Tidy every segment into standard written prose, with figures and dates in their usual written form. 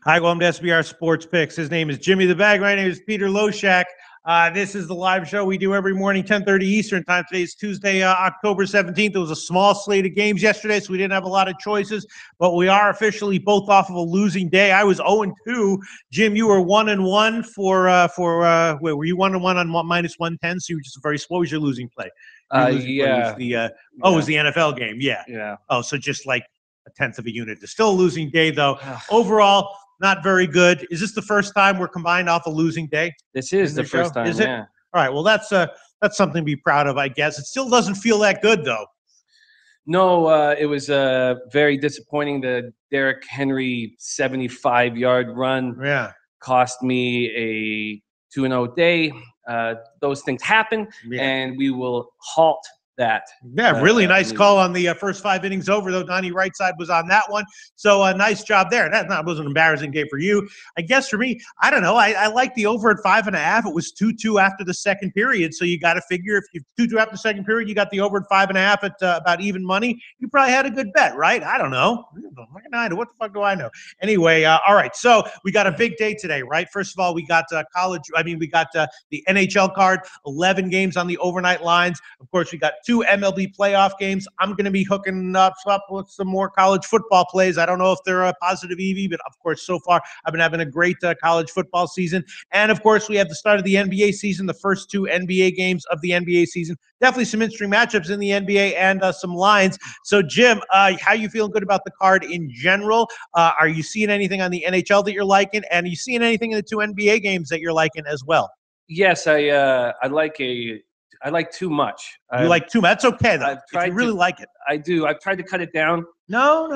Hi, welcome to SBR Sports Picks. His name is Jimmy the Bag. My name is Peter Loshak. This is the live show we do every morning, 10:30 Eastern time. Today is Tuesday, October 17th. It was a small slate of games yesterday, so we didn't have a lot of choices, but we are officially both off of a losing day. I was 0-2. Jim, you were 1-1 wait, were you 1-1 on -110? So you were just very slow. Was your losing play? Your losing play was the, it was the NFL game. Yeah. Oh, so just like a tenth of a unit. It's still a losing day, though. Overall, not very good. Is this the first time we're combined off a losing day? This is the first time, Is it? yeah. All right, well, that's something to be proud of, I guess. It still doesn't feel that good, though. No, it was very disappointing. The Derrick Henry 75-yard run cost me a 2-0 day. Those things happen, and we will halt that. Yeah, really nice call on the first 5 innings over, though. Donnie Rightside was on that one. So nice job there. That was an embarrassing game for you. I guess for me, I don't know. I like the over at 5.5. It was 2-2 after the second period. So you got to figure if you 2-2 after the second period, you got the over at 5.5 at about even money. You probably had a good bet, right? I don't know. What the fuck do I know? Anyway, all right. So we got a big day today, right? First of all, we got we got the NHL card, 11 games on the overnight lines. Of course, we got 2 MLB playoff games. I'm going to be hooking up with some more college football plays. I don't know if they're a positive EV, but of course, so far, I've been having a great college football season. And of course, we have the start of the NBA season, the first 2 NBA games of the NBA season. Definitely some interesting matchups in the NBA and some lines. So, Jim, how you feeling good about the card in general? Are you seeing anything on the NHL that you're liking? And are you seeing anything in the 2 NBA games that you're liking as well? Yes, I like too much. You like too much? That's okay, though. If you really like it. I do. I've tried to cut it down. No.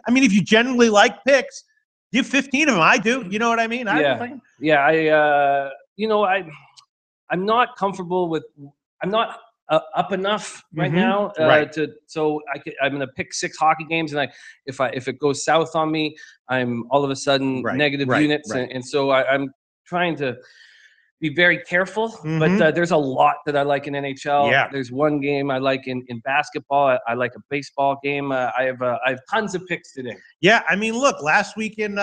I mean, if you generally like picks, give 15 of them. I do. You know what I mean? I'm not comfortable with. I'm not up enough right now I'm going to pick 6 hockey games, and if it goes south on me, I'm all of a sudden negative units, and so I'm trying to be very careful, but there's a lot that I like in NHL. Yeah. There's one game I like in basketball. I like a baseball game. I have tons of picks today. Yeah, I mean, look, last week in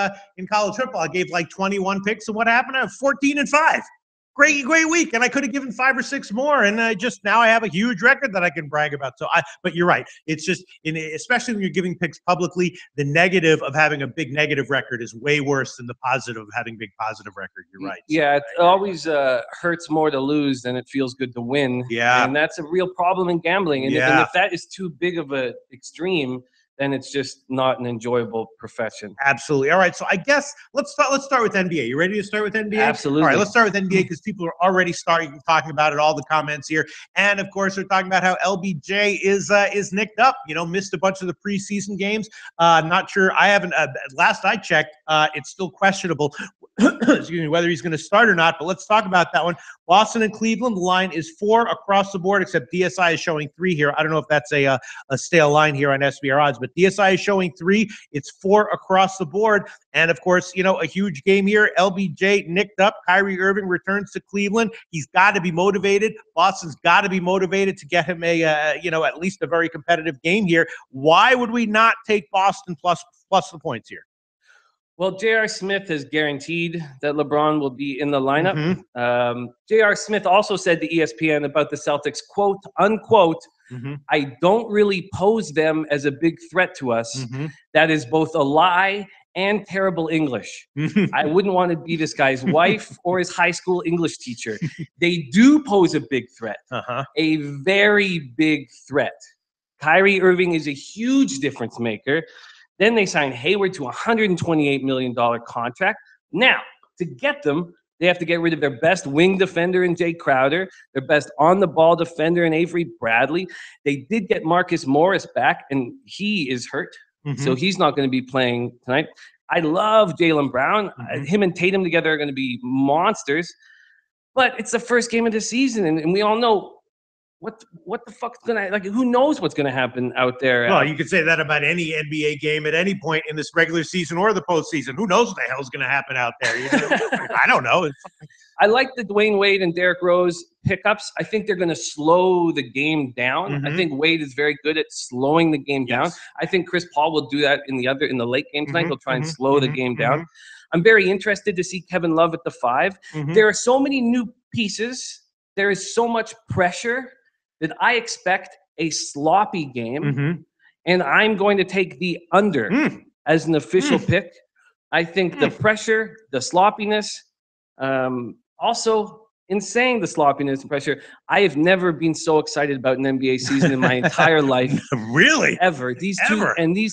college football, I gave like 21 picks, and what happened? I have 14-5. Great week, and I could have given 5 or 6 more, and now I have a huge record that I can brag about. So but you're right. It's just, especially when you're giving picks publicly, the negative of having a big negative record is way worse than the positive of having a big positive record. You're right. Yeah, it always hurts more to lose than it feels good to win. Yeah, and that's a real problem in gambling. And if that is too big of an extreme, then it's just not an enjoyable profession. Absolutely. All right. So I guess let's start with NBA. You ready to start with NBA? Absolutely. All right. Let's start with NBA because people are already talking about it. All the comments here, and of course, they're talking about how LBJ is nicked up. Missed a bunch of the preseason games. Not sure. I haven't. Last I checked, it's still questionable. Excuse me, whether he's going to start or not. But let's talk about that one. Boston and Cleveland. The line is 4 across the board, except DSI is showing 3 here. I don't know if that's a stale line here on SBR odds, but DSI is showing 3. It's 4 across the board. And of course, a huge game here. LBJ nicked up. Kyrie Irving returns to Cleveland. He's got to be motivated. Boston's got to be motivated to get him at least a very competitive game here. Why would we not take Boston plus the points here? Well, J.R. Smith has guaranteed that LeBron will be in the lineup. J.R. Smith also said to ESPN about the Celtics, quote, unquote, I don't really pose them as a big threat to us. That is both a lie and terrible English. I wouldn't want to be this guy's wife or his high school English teacher. They do pose a big threat, a very big threat. Kyrie Irving is a huge difference maker. Then they signed Hayward to a $128 million contract. Now, to get them, they have to get rid of their best wing defender in Jay Crowder, their best on-the-ball defender in Avery Bradley. They did get Marcus Morris back, and he is hurt, so he's not going to be playing tonight. I love Jaylen Brown. Him and Tatum together are going to be monsters. But it's the first game of the season, and we all know what the fuck's gonna, who knows what's gonna happen out there? Well, you could say that about any NBA game at any point in this regular season or the postseason. Who knows what the hell's gonna happen out there? I don't know. I like the Dwayne Wade and Derrick Rose pickups. I think they're going to slow the game down. I think Wade is very good at slowing the game down. I think Chris Paul will do that in the late game tonight. He'll try and slow the game down. I'm very interested to see Kevin Love at the 5. There are so many new pieces. There is so much pressure that I expect a sloppy game, and I'm going to take the under as an official pick. I think the pressure, the sloppiness, also in saying the sloppiness and pressure, I have never been so excited about an NBA season in my entire life. Really? Ever. These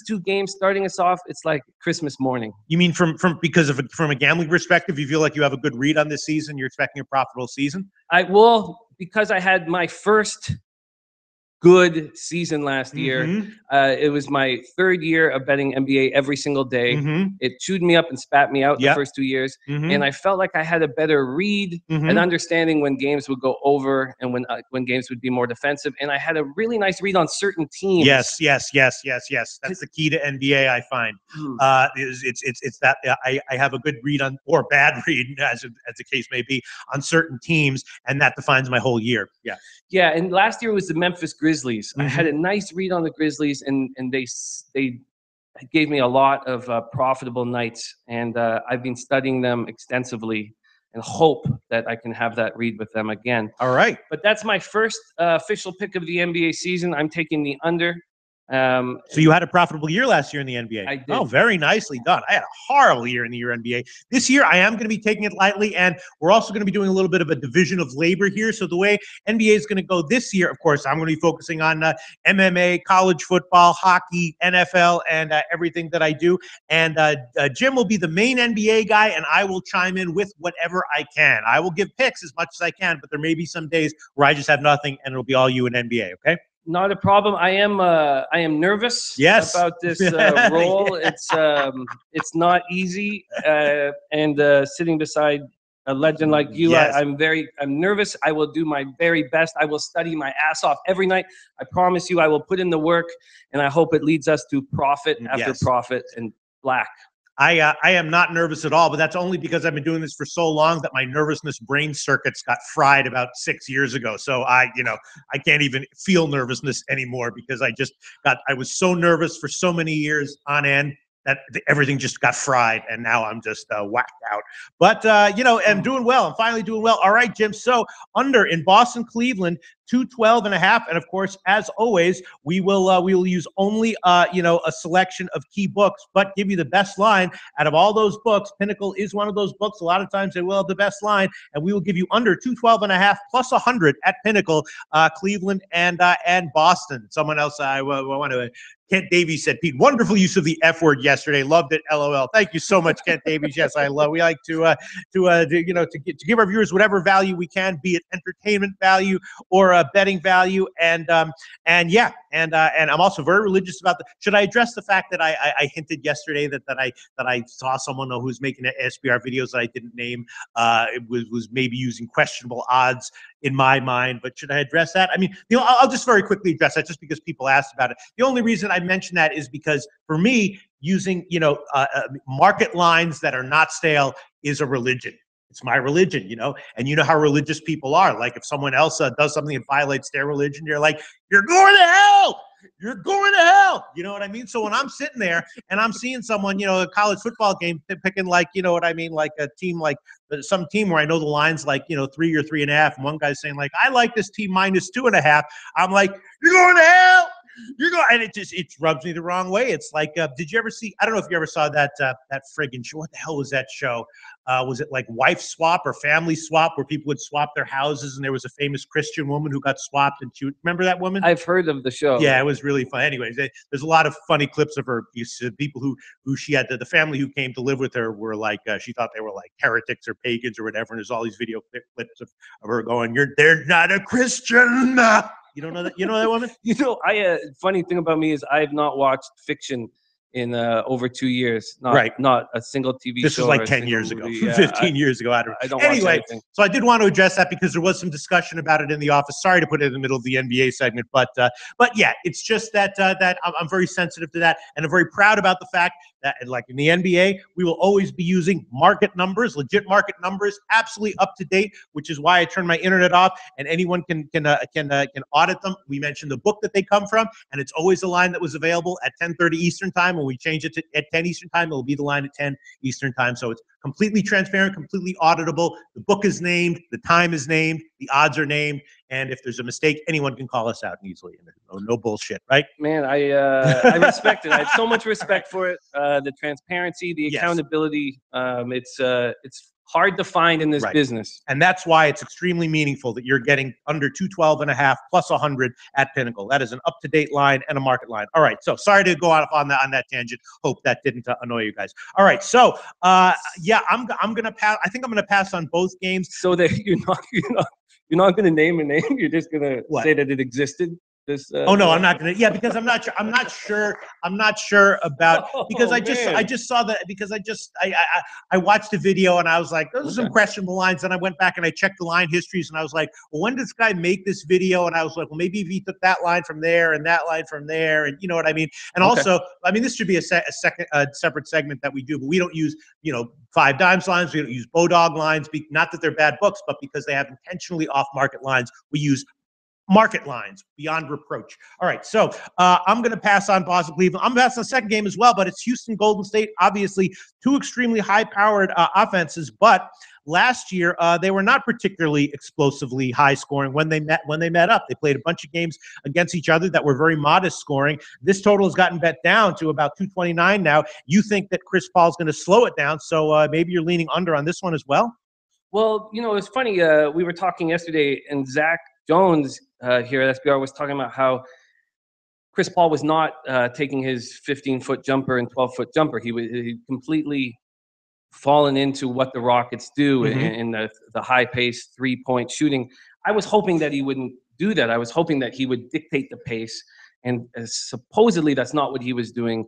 two games starting us off, it's like Christmas morning. You mean from a gambling perspective, you feel like you have a good read on this season? You're expecting a profitable season? Because I had my first good season last year. It was my 3rd year of betting NBA every single day. It chewed me up and spat me out the first 2 years. And I felt like I had a better read and understanding when games would go over and when games would be more defensive. And I had a really nice read on certain teams. Yes. That's the key to NBA, I find. It's that I have a good read on, or bad read, as the case may be, on certain teams, and that defines my whole year. Yeah, and last year was the Memphis Grizzlies. I had a nice read on the Grizzlies, and they gave me a lot of profitable nights, and I've been studying them extensively and hope that I can have that read with them again. All right. But that's my first official pick of the NBA season. I'm taking the under. So you had a profitable year last year in the NBA. I did. Oh, very nicely done. I had a horrible year in the year NBA. This year, I am going to be taking it lightly, and we're also going to be doing a little bit of a division of labor here. So the way NBA is going to go this year, of course, I'm going to be focusing on MMA, college football, hockey, NFL, and everything that I do. And Jim will be the main NBA guy, and I will chime in with whatever I can. I will give picks as much as I can, but there may be some days where I just have nothing, and it'll be all you in NBA, okay? Not a problem. I am nervous about this role. It's not easy, and sitting beside a legend like you, I'm nervous. I will do my very best. I will study my ass off every night. I promise you, I will put in the work, and I hope it leads us to profit after profit and black. I am not nervous at all, but that's only because I've been doing this for so long that my nervousness brain circuits got fried about 6 years ago. So I can't even feel nervousness anymore because I was so nervous for so many years on end that everything just got fried, and now I'm just whacked out. But I'm doing well. I'm finally doing well. All right, Jim. So under in Boston, Cleveland, 212.5, and of course, as always, we will use only a selection of key books, but give you the best line out of all those books. Pinnacle is one of those books. A lot of times they will have the best line, and we will give you under 212.5 plus 100 at Pinnacle, Cleveland and Boston. Someone else I want to. Kent Davies said, Pete, wonderful use of the F word yesterday. Loved it. LOL. Thank you so much, Kent Davies. Yes, we like to give our viewers whatever value we can, be it entertainment value or betting value. And I'm also very religious about should I address the fact that I hinted yesterday that I saw someone who was making SBR videos that I didn't name. It was maybe using questionable odds in my mind, but should I address that? I mean, I'll just very quickly address that just because people asked about it. The only reason I mention that is because for me, using market lines that are not stale is a religion. It's my religion, and you know how religious people are. Like if someone else does something that violates their religion, you're like, you're going to hell. You're going to hell. You know what I mean? So when I'm sitting there and I'm seeing someone, a college football game picking like a team like some team where I know the line's like 3 or 3.5, and one guy's saying like, I like this team minus 2.5. I'm like, you're going to hell. You're going, and it rubs me the wrong way. It's like, did you ever see? I don't know if you ever saw that friggin' show. What the hell was that show? Was it like Wife Swap or Family Swap, where people would swap their houses, and there was a famous Christian woman who got swapped, and remember that woman? I've heard of the show. Yeah, it was really fun. Anyways, there's a lot of funny clips of her. People who she had, the family who came to live with her were like, she thought they were like heretics or pagans or whatever. And there's all these video clips of her going, they're not a Christian. You don't know that? You know that woman? Funny thing about me is I have not watched fiction in over 2 years. Right. Not a single TV This show. was like or a 10 single years ago, movie. Yeah, 15 years ago. I don't watch anyway, anything. so I did want to address that because there was some discussion about it in the office. Sorry to put it in the middle of the NBA segment, but yeah, it's just that that I'm very sensitive to that, and I'm very proud about the fact that, like in the NBA, we will always be using market numbers, legit market numbers, absolutely up to date, which is why I turn my internet off, and anyone can audit them. We mentioned the book that they come from, and it's always a line that was available at 10:30 Eastern time. When we change it to at 10 Eastern time, it'll be the line at 10 Eastern time. So it's completely transparent, completely auditable. The book is named, the time is named, the odds are named, and if there's a mistake, anyone can call us out easily. No bullshit, right? Man, I respect it. I have so much respect for it. The transparency, the accountability. It's hard to find in this business. And that's why it's extremely meaningful that you're getting under 212.5 plus 100 at Pinnacle. That is an up-to-date line and a market line. All right, so sorry to go off on that tangent. Hope that didn't annoy you guys. All right, so yeah, I'm gonna pass. I think I'm gonna pass on both games. So that you're not gonna name a name. You're just gonna say that it existed. Oh no, I'm not gonna. Yeah, because I'm not sure about because I just saw that because I watched the video and I was like, those are some questionable lines. And I went back and I checked the line histories and I was like, well, when did this guy make this video? And I was like, well, maybe if he took that line from there and that line from there, and you know what I mean. And also, I mean, this should be a separate segment that we do, but we don't use 5 dimes lines. We don't use Bodog lines. Not that they're bad books, but because they have intentionally off-market lines, we use market lines beyond reproach. All right, so I'm going to pass on Boston Cleveland. I'm going to pass on the second game as well, but it's Houston Golden State. Obviously, 2 extremely high-powered offenses, but last year they were not particularly explosively high scoring when they met up. They played a bunch of games against each other that were very modest scoring. This total has gotten bet down to about 229 now. You think that Chris Paul's going to slow it down, so maybe you're leaning under on this one as well? Well, it's funny. We were talking yesterday, and Zach Jones here at SBR was talking about how Chris Paul was not taking his 15-foot jumper and 12-foot jumper. He completely fallen into what the Rockets do in the high-paced three-point shooting. I was hoping that he wouldn't do that. I was hoping that he would dictate the pace, and supposedly that's not what he was doing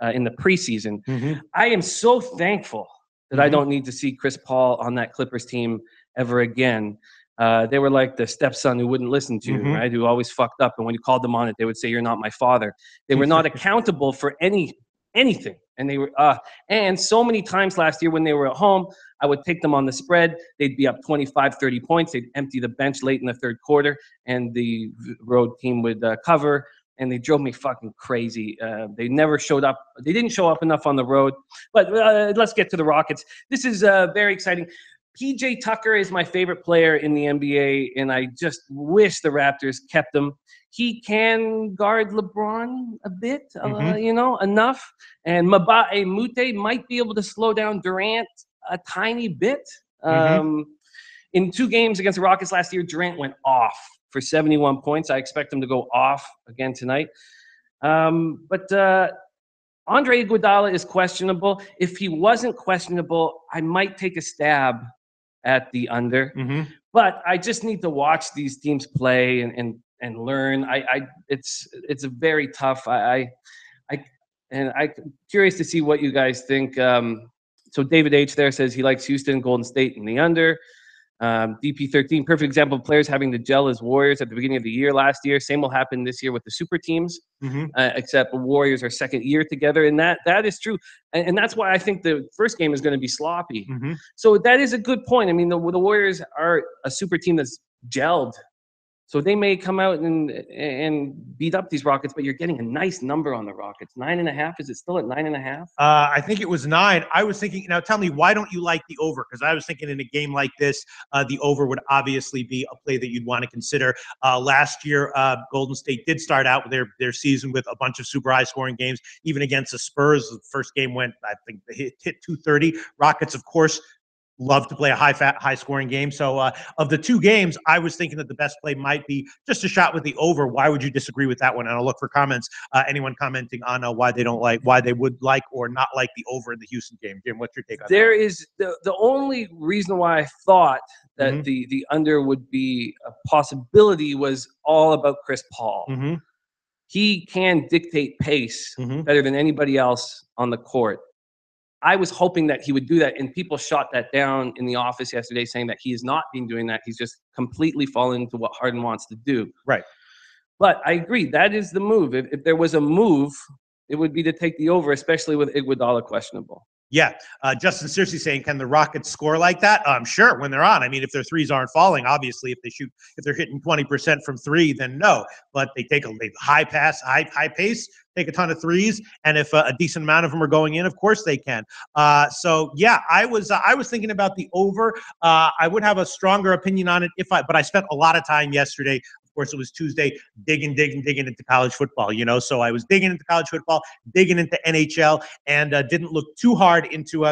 in the preseason. I am so thankful that I don't need to see Chris Paul on that Clippers team ever again. They were like the stepson who wouldn't listen to you, right? Who always fucked up. And when you called them on it, they would say, "You're not my father." They were not accountable for anything. And they were, and so many times last year when they were at home, I would take them on the spread. They'd be up 25, 30 points. They'd empty the bench late in the third quarter, and the road team would cover. And they drove me fucking crazy. They never showed up. They didn't show up enough on the road. But let's get to the Rockets. This is very exciting. PJ Tucker is my favorite player in the NBA, and I just wish the Raptors kept him. He can guard LeBron a bit, enough. And Mbah Moute might be able to slow down Durant a tiny bit. In 2 games against the Rockets last year, Durant went off for 71 points. I expect him to go off again tonight. But Andre Iguodala is questionable. If he wasn't questionable, I might take a stab at the under. But I just need to watch these teams play and learn. It's a very tough. I'm curious to see what you guys think. So David H there says he likes Houston, Golden State in the under. DP13, perfect example of players having to gel as Warriors at the beginning of the year last year. Same will happen this year with the super teams, except Warriors are second year together. And that is true. And that's why I think the first game is going to be sloppy. So that is a good point. I mean, the Warriors are a super team that's gelled. So they may come out and beat up these Rockets, but you're getting a nice number on the Rockets. 9.5. Is it still at 9.5? I think it was 9. I was thinking, now tell me, why don't you like the over? Because I was thinking in a game like this, the over would obviously be a play that you'd want to consider. Last year, Golden State did start out with their season with a bunch of super high scoring games, even against the Spurs. The first game went, I think, hit 230. Rockets, of course, love to play a high scoring game. So of the 2 games, I was thinking that the best play might be just a shot with the over. Why would you disagree with that one? And I'll look for comments. Anyone commenting on why they would like or not like the over in the Houston game. Jim, what's your take on that? There is the only reason why I thought that the under would be a possibility was all about Chris Paul. he can dictate pace better than anybody else on the court. I was hoping that he would do that, and people shot that down in the office yesterday, saying that he has not been doing that. He's just completely fallen into what Harden wants to do. Right. But I agree, that is the move. If there was a move, it would be to take the over, especially with Iguodala questionable. Yeah. Justin Searcy saying, can the Rockets score like that? Sure, when they're on. I mean, if their threes aren't falling, obviously, if they're hitting 20% from three, then no. But they take a high pace, take a ton of threes, and if a decent amount of them are going in, of course they can. So yeah, I was thinking about the over. I would have a stronger opinion on it but I spent a lot of time yesterday. Of course, it was Tuesday, digging into college football, So I was digging into college football, digging into NHL, and didn't look too hard into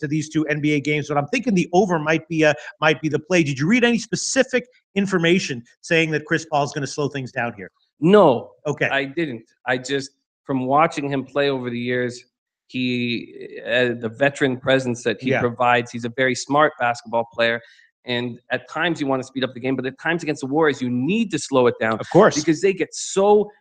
these two NBA games. But I'm thinking the over might be the play. Did you read any specific information saying that Chris Paul is going to slow things down here? No. Okay. I didn't. I just, from watching him play over the years, the veteran presence that he provides, he's a very smart basketball player. And at times you want to speed up the game, but at times against the Warriors, you need to slow it down. Of course. Because they get so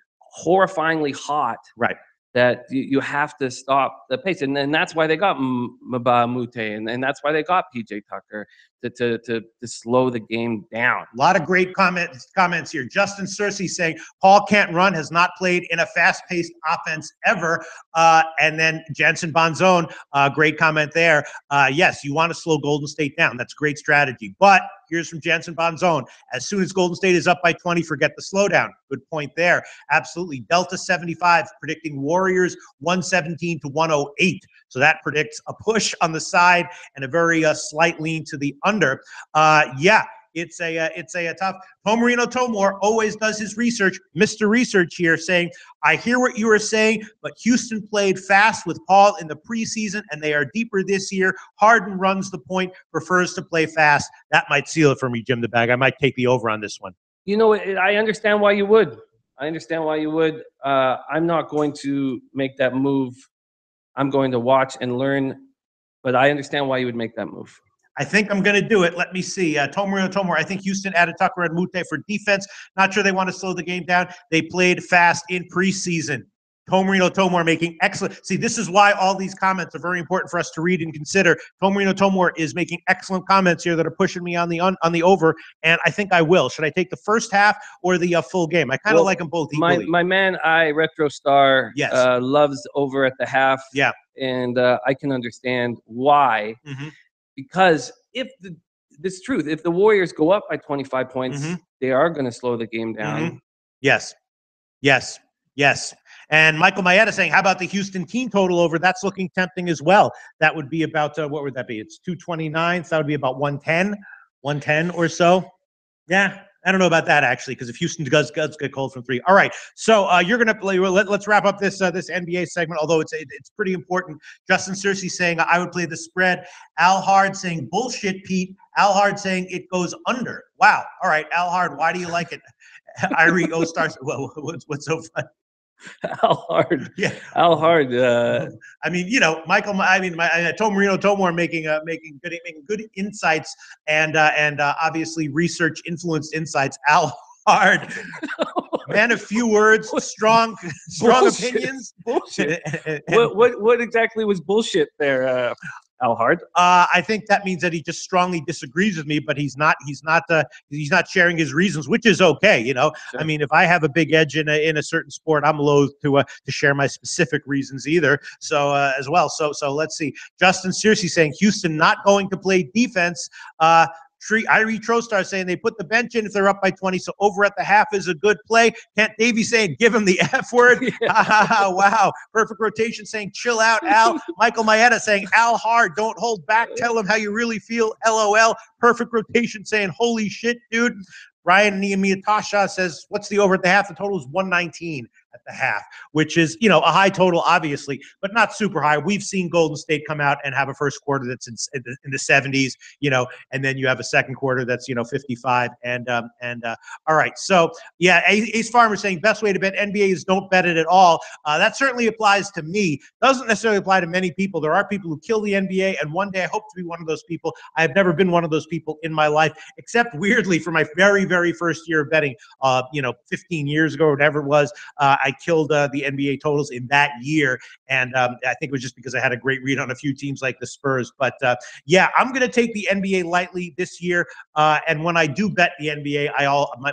horrifyingly hot. Right. That you have to stop the pace. And then that's why they got Mbah Moute, and that's why they got PJ Tucker to slow the game down. A lot of great comments here. Justin Searcy saying, Paul can't run, has not played in a fast-paced offense ever. And then Jensen Bonzone, great comment there. Yes, you want to slow Golden State down. That's great strategy. But here's from Jensen Bonzone. As soon as Golden State is up by 20, forget the slowdown. Good point there. Absolutely. Delta 75 predicting Warriors 117 to 108. So that predicts a push on the side and a very slight lean to the under. Yeah, it's a tough. Tomarino Tomor always does his research. Mr. Research here saying, I hear what you are saying, but Houston played fast with Paul in the preseason, and they are deeper this year. Harden runs the point, prefers to play fast. That might seal it for me, Jim the Bag. I might take the over on this one. You know, I understand why you would. I'm not going to make that move. I'm going to watch and learn, but I understand why you would make that move. I think I'm going to do it. Let me see. Tomarino Tomor, I think Houston added Tucker and Moute for defense. Not sure they want to slow the game down. They played fast in preseason. Tomarino Tomor making excellent. See, this is why all these comments are very important for us to read and consider. Tomarino Tomor is making excellent comments here that are pushing me on the over, and I think I will. Should I take the first half or the full game? I kind of like them both equally. My man, Retro Star, yes, loves over at the half. Yeah, and I can understand why. Because if the Warriors go up by 25 points, they are going to slow the game down. Yes. And Michael Maeda saying, how about the Houston team total over? That's looking tempting as well. That would be about, what would that be? It's 229. So that would be about 110 or so. Yeah. I don't know about that, actually, because if Houston does get cold from three. All right, so you're going to play. Let's wrap up this NBA segment, although it's pretty important. Justin Searcy saying, I would play the spread. Al Hard saying, bullshit, Pete. Al Hard saying, it goes under. Wow. All right, Al Hard, why do you like it? Irie O-Stars, well, what's so fun? Al Hard. Yeah. Al Hard. I mean, Tomarino Tomor making good insights and obviously research influenced insights. Al Hard, man of few words, strong opinions. Bullshit. What exactly was bullshit there, Al Hard? I think that means that he just strongly disagrees with me, but he's not sharing his reasons, which is okay. Sure. I mean, if I have a big edge in a certain sport, I'm loath to share my specific reasons either. So as well. So let's see. Justin Searcy saying Houston not going to play defense. Irie Trostar saying they put the bench in if they're up by 20, so over at the half is a good play. Kent Davey saying give him the F word. Wow. Perfect rotation saying chill out, Al. Michael Maeda saying Al Hard, don't hold back. Tell him how you really feel. LOL. Perfect rotation saying holy shit, dude. Brian Niamiatasha says, what's the over at the half? The total is 119. at the half, which is, you know, a high total, obviously, but not super high. We've seen Golden State come out and have a first quarter that's in the 70s, you know, and then you have a second quarter that's, you know, 55. All right. So, yeah, Ace Farmer saying best way to bet NBA is don't bet it at all. That certainly applies to me. Doesn't necessarily apply to many people. There are people who kill the NBA, and one day I hope to be one of those people. I have never been one of those people in my life, except weirdly for my very, very first year of betting, you know, 15 years ago or whatever it was. I killed the NBA totals in that year, and I think it was just because I had a great read on a few teams like the Spurs. But yeah, I'm going to take the NBA lightly this year, and when I do bet the NBA,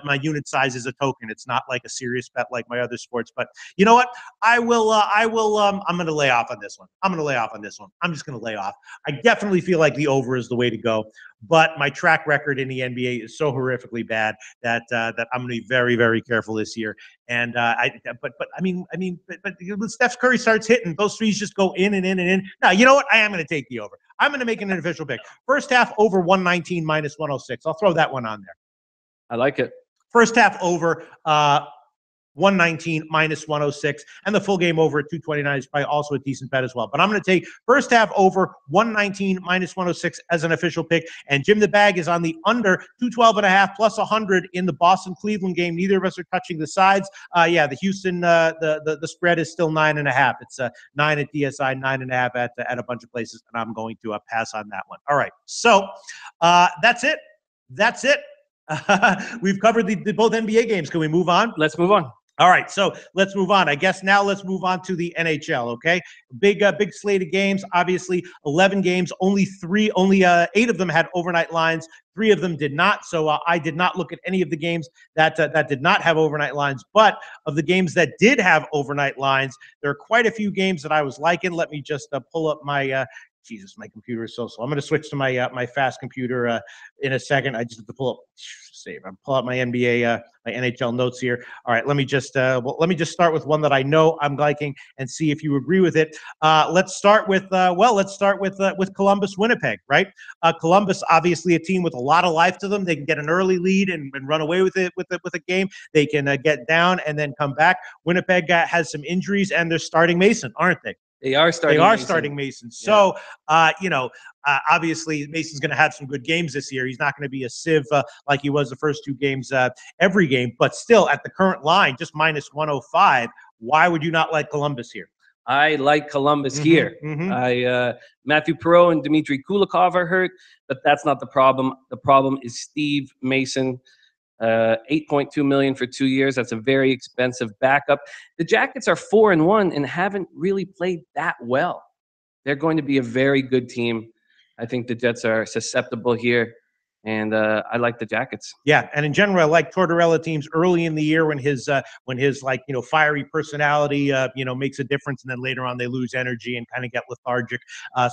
my unit size is a token. It's not like a serious bet like my other sports. But you know what? I'm going to lay off on this one. I'm just going to lay off. I definitely feel like the over is the way to go. But my track record in the NBA is so horrifically bad that I'm going to be very, very careful this year. And but when Steph Curry starts hitting, those threes just go in and in and in. Now, you know what? I am going to take the over. I'm going to make an official pick. First half over 119 minus 106. I'll throw that one on there. I like it. First half over 119 minus 106, and the full game over at 229 is probably also a decent bet as well. But I'm going to take first half over 119 minus 106 as an official pick. And Jim the Bag is on the under 212.5 plus 100 in the Boston-Cleveland game. Neither of us are touching the sides. Yeah, the Houston, the spread is still 9.5. It's 9 at DSI, 9.5 at a bunch of places, and I'm going to pass on that one. All right, so that's it. That's it. We've covered the both NBA games. Can we move on? Let's move on. All right, so let's move on. I guess now let's move on to the NHL, okay? Big slate of games, obviously 11 games, only 8 of them had overnight lines, 3 of them did not. So I did not look at any of the games that did not have overnight lines, but of the games that did have overnight lines, there are quite a few games that I was liking. Let me just pull up my Jesus, my computer is so slow. I'm going to switch to my my fast computer in a second. I just have to pull up. Save. I'm pull out my NBA, my NHL notes here. All right, let me just start with one that I know I'm liking and see if you agree with it. Let's start with Columbus, Winnipeg. Right, Columbus, obviously a team with a lot of life to them. They can get an early lead and run away with it with a game. They can get down and then come back. Winnipeg has some injuries and they're starting Mason, aren't they? They are starting Mason. So, you know, obviously Mason's going to have some good games this year. He's not going to be a sieve like he was the first 2 games every game. But still, at the current line, just minus 105, why would you not like Columbus here? I like Columbus here. Matthew Perreault and Dmitry Kulikov are hurt, but that's not the problem. The problem is Steve Mason. $8.2 million for 2 years. That's a very expensive backup. The Jackets are 4-1 and haven't really played that well. They're going to be a very good team. I think the Jets are susceptible here, and I like the Jackets. Yeah, and in general, I like Tortorella teams early in the year when his like, you know, fiery personality you know, makes a difference, and then later on they lose energy and kind of get lethargic.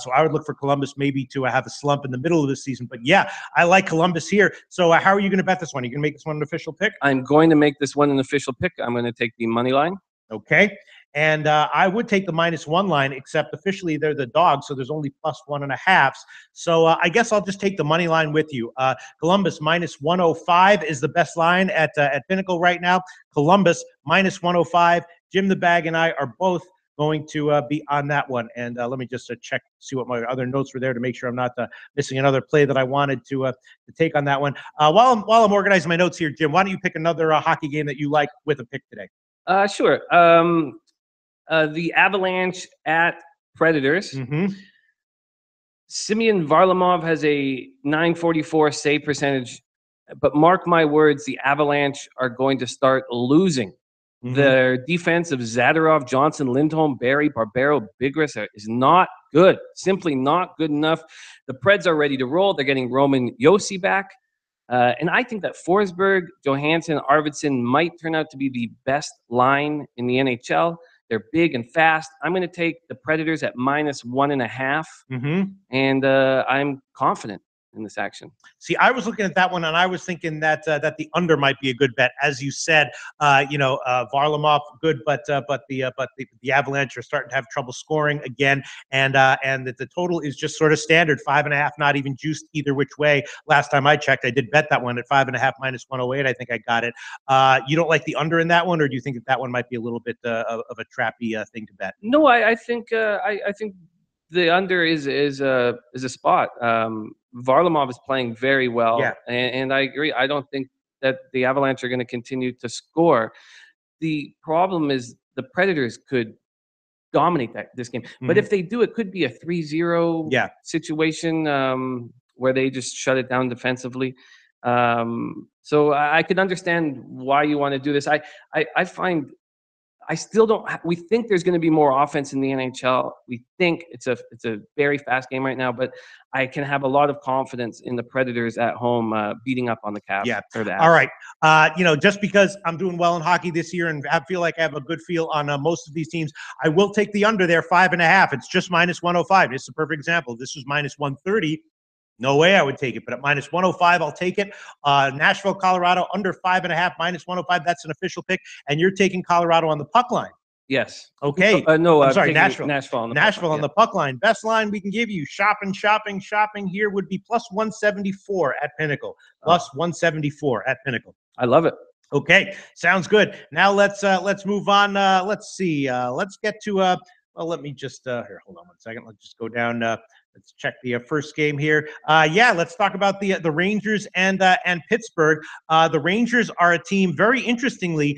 So I would look for Columbus maybe to have a slump in the middle of the season. But yeah, I like Columbus here. So how are you going to bet this one? Are you going to make this one an official pick? I'm going to make this one an official pick. I'm going to take the money line. Okay. And I would take the -1 line, except officially they're the dogs, so there's only +1.5. So I guess I'll just take the money line with you. Columbus -105 is the best line at Pinnacle right now. Columbus -105. Jim the Bag and I are both going to be on that one. And let me just check, see what my other notes were there to make sure I'm not missing another play that I wanted to take on that one. While I'm organizing my notes here, Jim, why don't you pick another hockey game that you like with a pick today? Sure. The Avalanche at Predators. Semyon Varlamov has a .944 save percentage, but mark my words, the Avalanche are going to start losing. Their defense of Zadorov, Johnson, Lindholm, Barry, Barbero, Bigras is not good. Simply not good enough. The Preds are ready to roll. They're getting Roman Josi back. And I think that Forsberg, Johansson, Arvidsson might turn out to be the best line in the NHL. They're big and fast. I'm going to take the Predators at -1.5. And I'm confident in this action. See, I was looking at that one, and I was thinking that that the under might be a good bet, as you said. Varlamov good, but the Avalanche are starting to have trouble scoring again, and that the total is just sort of standard 5.5, not even juiced either which way. Last time I checked, I did bet that one at 5.5 minus 108. I think I got it. You don't like the under in that one, or do you think that one might be a little bit of a trappy thing to bet? No, I think I think the under is a spot. Varlamov is playing very well, Yeah. and I agree. I don't think that the Avalanche are going to continue to score. The problem is the Predators could dominate this game, but if they do, it could be a 3-0 situation where they just shut it down defensively. So I could understand why you want to do this. I find. I still don't. We think there's going to be more offense in the NHL. We think it's a very fast game right now, but I can have a lot of confidence in the Predators at home beating up on the Caps. Yeah. Or the All right. Just because I'm doing well in hockey this year and I feel like I have a good feel on most of these teams, I will take the under there 5.5. It's just minus 105. It's a perfect example. This was minus 130. No way I would take it, but at minus 105, I'll take it. Nashville, Colorado, under 5.5, minus 105. That's an official pick. And you're taking Colorado on the puck line. Yes. Okay. No, I'm sorry, Nashville. Nashville on the Nashville puck line, on the puck line. Best line we can give you. Shopping here would be plus 174 at Pinnacle. Plus 174 at Pinnacle. I love it. Okay, sounds good. Now let's move on. Let's see. Let's get to well, let me just here. Hold on one second. Let's just go down. Let's check the first game here. Let's talk about the Rangers and Pittsburgh. The Rangers are a team. Very interestingly,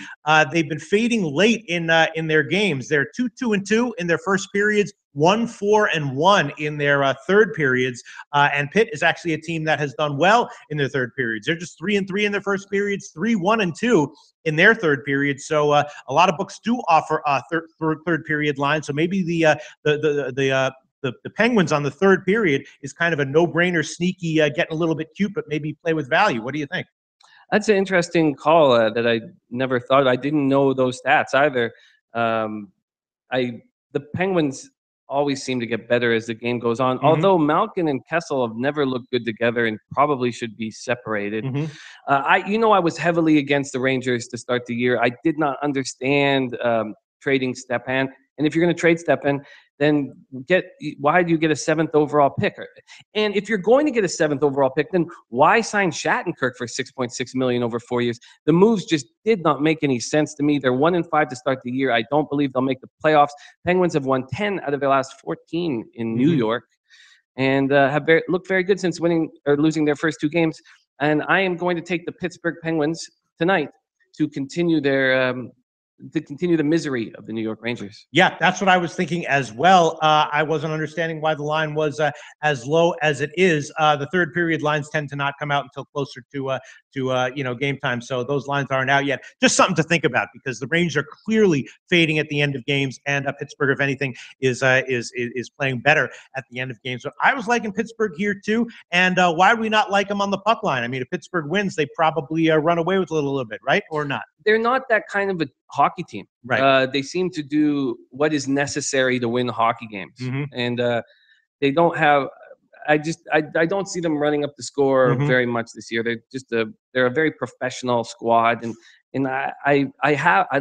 they've been fading late in their games. They're 2-2-2 in their first periods, 1-4-1 in their third periods. And Pitt is actually a team that has done well in their third periods. They're just 3-3 in their first periods, 3-1-2 in their third period. So a lot of books do offer third period lines. So maybe the Penguins on the third period is kind of a no-brainer, sneaky, getting a little bit cute, but maybe play with value. What do you think? That's an interesting call that I never thought. I didn't know those stats either. The Penguins always seem to get better as the game goes on. Although Malkin and Kessel have never looked good together and probably should be separated. I was heavily against the Rangers to start the year. I did not understand trading Stepan. And if you're going to trade Stepan, then why do you get a 7th overall pick? And if you're going to get a 7th overall pick, then why sign Shattenkirk for $6.6 million over 4 years? The moves just did not make any sense to me. They're 1-5 to start the year. I don't believe they'll make the playoffs. Penguins have won 10 out of their last 14 in New York, and have looked very good since winning or losing their first 2 games. And I am going to take the Pittsburgh Penguins tonight to continue the misery of the New York Rangers. Yeah, that's what I was thinking as well. I wasn't understanding why the line was as low as it is. The third period lines tend to not come out until closer to game time, so those lines aren't out yet. Just something to think about, because the Rangers are clearly fading at the end of games, and Pittsburgh, if anything, is playing better at the end of games. So I was liking Pittsburgh here too, and why would we not like them on the puck line? I mean, if Pittsburgh wins, they probably run away with it a little bit, right? Or not? They're not that kind of a hockey team. Right. They seem to do what is necessary to win hockey games, and they don't have. I don't see them running up the score very much this year. They're just they're a very professional squad, and I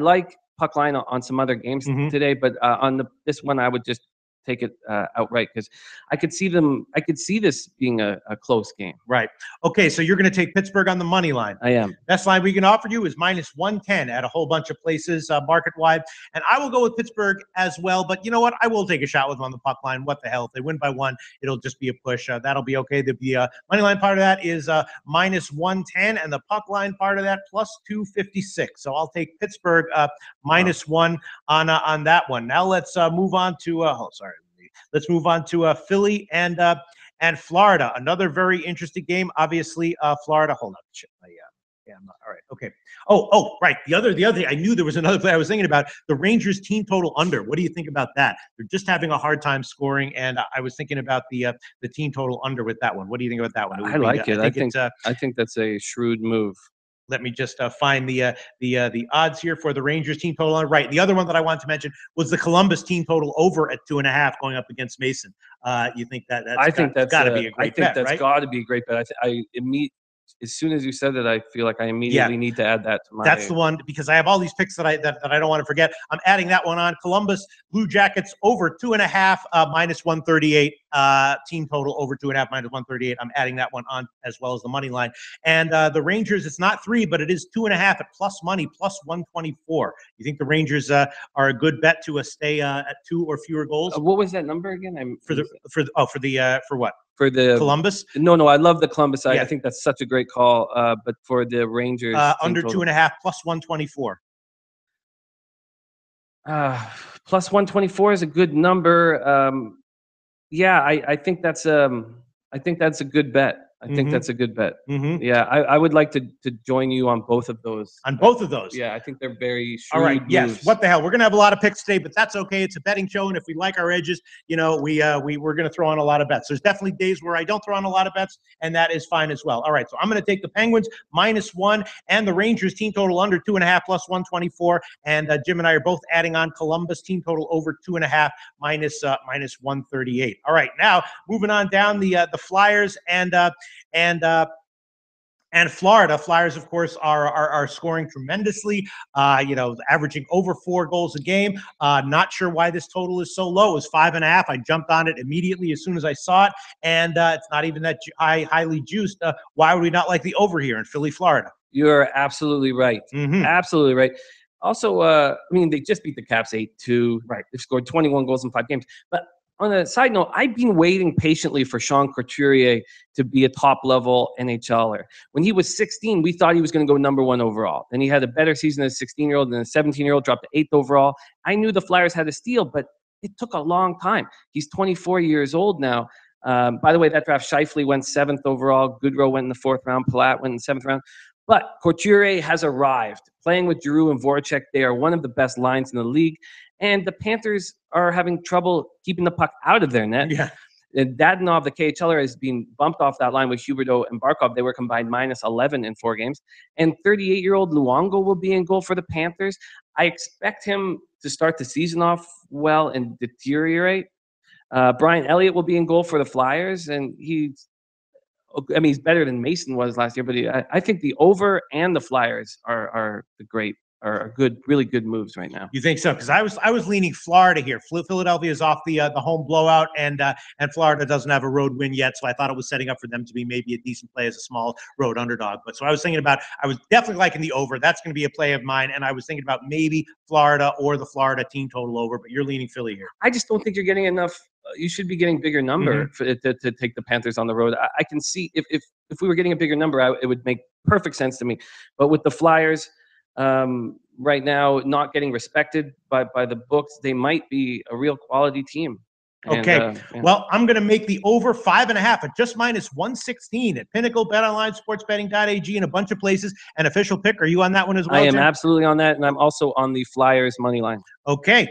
like puck line on some other games today, but on this one I would just take it outright, because I could see this being a close game. Right. Okay, so you're going to take Pittsburgh on the money line. I am. Best line we can offer you is minus 110 at a whole bunch of places market-wide. And I will go with Pittsburgh as well. But you know what? I will take a shot with them on the puck line. What the hell? If they win by 1, it'll just be a push. That'll be okay. The money line part of that is minus 110, and the puck line part of that plus 256. So I'll take Pittsburgh minus 1 on that one. Now let's move on to Let's move on to Philly and Florida. Another very interesting game. Obviously, Florida. Hold on. Shit, I'm not. All right. Okay. Oh, right. The other thing. I knew there was another play I was thinking about. The Rangers team total under. What do you think about that? They're just having a hard time scoring, and I was thinking about the team total under with that one. What do you think about that one? I like it. I think that's a shrewd move. Let me just find the odds here for the Rangers team total. Right. The other one that I wanted to mention was the Columbus team total over at 2.5 going up against Mason. You think that's got to be a great bet, right? Got to be a great bet. As soon as you said that, I feel like I immediately need to add that to my. That's the one, because I have all these picks that I don't want to forget. I'm adding that one on. Columbus Blue Jackets over 2.5 minus 138. Team total over 2.5 minus 138. I'm adding that one on as well as the money line. And the Rangers, it's not 3, but it is 2.5 at plus money, plus 124. You think the Rangers are a good bet to stay at 2 or fewer goals? What was that number again? For what? For the Columbus? No, I love the Columbus. Yeah. I think that's such a great call. But for the Rangers, under 2.5 plus 124. Plus 124 is a good number. Yeah, I think that's a good bet. I think that's a good bet. Yeah, I would like to join you on both of those. On both of those? Yeah, I think they're very shrewd All right, yes. moves. What the hell? We're going to have a lot of picks today, but that's okay. It's a betting show, and if we like our edges, we're going to throw on a lot of bets. There's definitely days where I don't throw on a lot of bets, and that is fine as well. All right, so I'm going to take the Penguins -1 and the Rangers team total under 2.5 plus 124, and Jim and I are both adding on Columbus team total over 2.5 minus 138. All right, now moving on down the Flyers and Florida. Flyers, of course, are scoring tremendously, averaging over 4 goals a game. Not sure why this total is so low. It was 5.5. I jumped on it immediately as soon as I saw it, and it's not even that highly juiced. Why would we not like the over here in Philly, Florida? You're absolutely right. Absolutely right. Also, they just beat the Caps 8-2. Right. They've scored 21 goals in 5 games. But on a side note, I've been waiting patiently for Sean Couturier to be a top-level NHLer. When he was 16, we thought he was going to go #1 overall. Then he had a better season as a 16-year-old, and a 17-year-old dropped to 8th overall. I knew the Flyers had a steal, but it took a long time. He's 24 years old now. By the way, that draft, Scheifele went 7th overall. Goodrow went in the 4th round. Palat went in the 7th round. But Couturier has arrived. Playing with Giroux and Voracek, they are one of the best lines in the league. And the Panthers are having trouble keeping the puck out of their net. Yeah. And Dadonov, the KHLer, has been bumped off that line with Huberdeau and Barkov. They were combined -11 in 4 games. And 38-year-old Luongo will be in goal for the Panthers. I expect him to start the season off well and deteriorate. Brian Elliott will be in goal for the Flyers, and he's better than Mason was last year. But I think the over and the Flyers are good, really good moves right now. You think so? Because I was leaning Florida here. Philadelphia is off the home blowout, and Florida doesn't have a road win yet, so I thought it was setting up for them to be maybe a decent play as a small road underdog. But so I was thinking about, I was definitely liking the over. That's going to be a play of mine, and I was thinking about maybe Florida or the Florida team total over. But you're leaning Philly here. I just don't think you're getting enough. You should be getting bigger number to take the Panthers on the road. I can see if we were getting a bigger number, it would make perfect sense to me. But with the Flyers, right now not getting respected by the books, they might be a real quality team. Okay. Well, I'm going to make the over 5.5 at just -116 at Pinnacle, BetOnline, SportsBetting.ag, and a bunch of places. An official pick. Are you on that one as well, I am Jim? absolutely on that, and I'm also on the Flyers money line. Okay.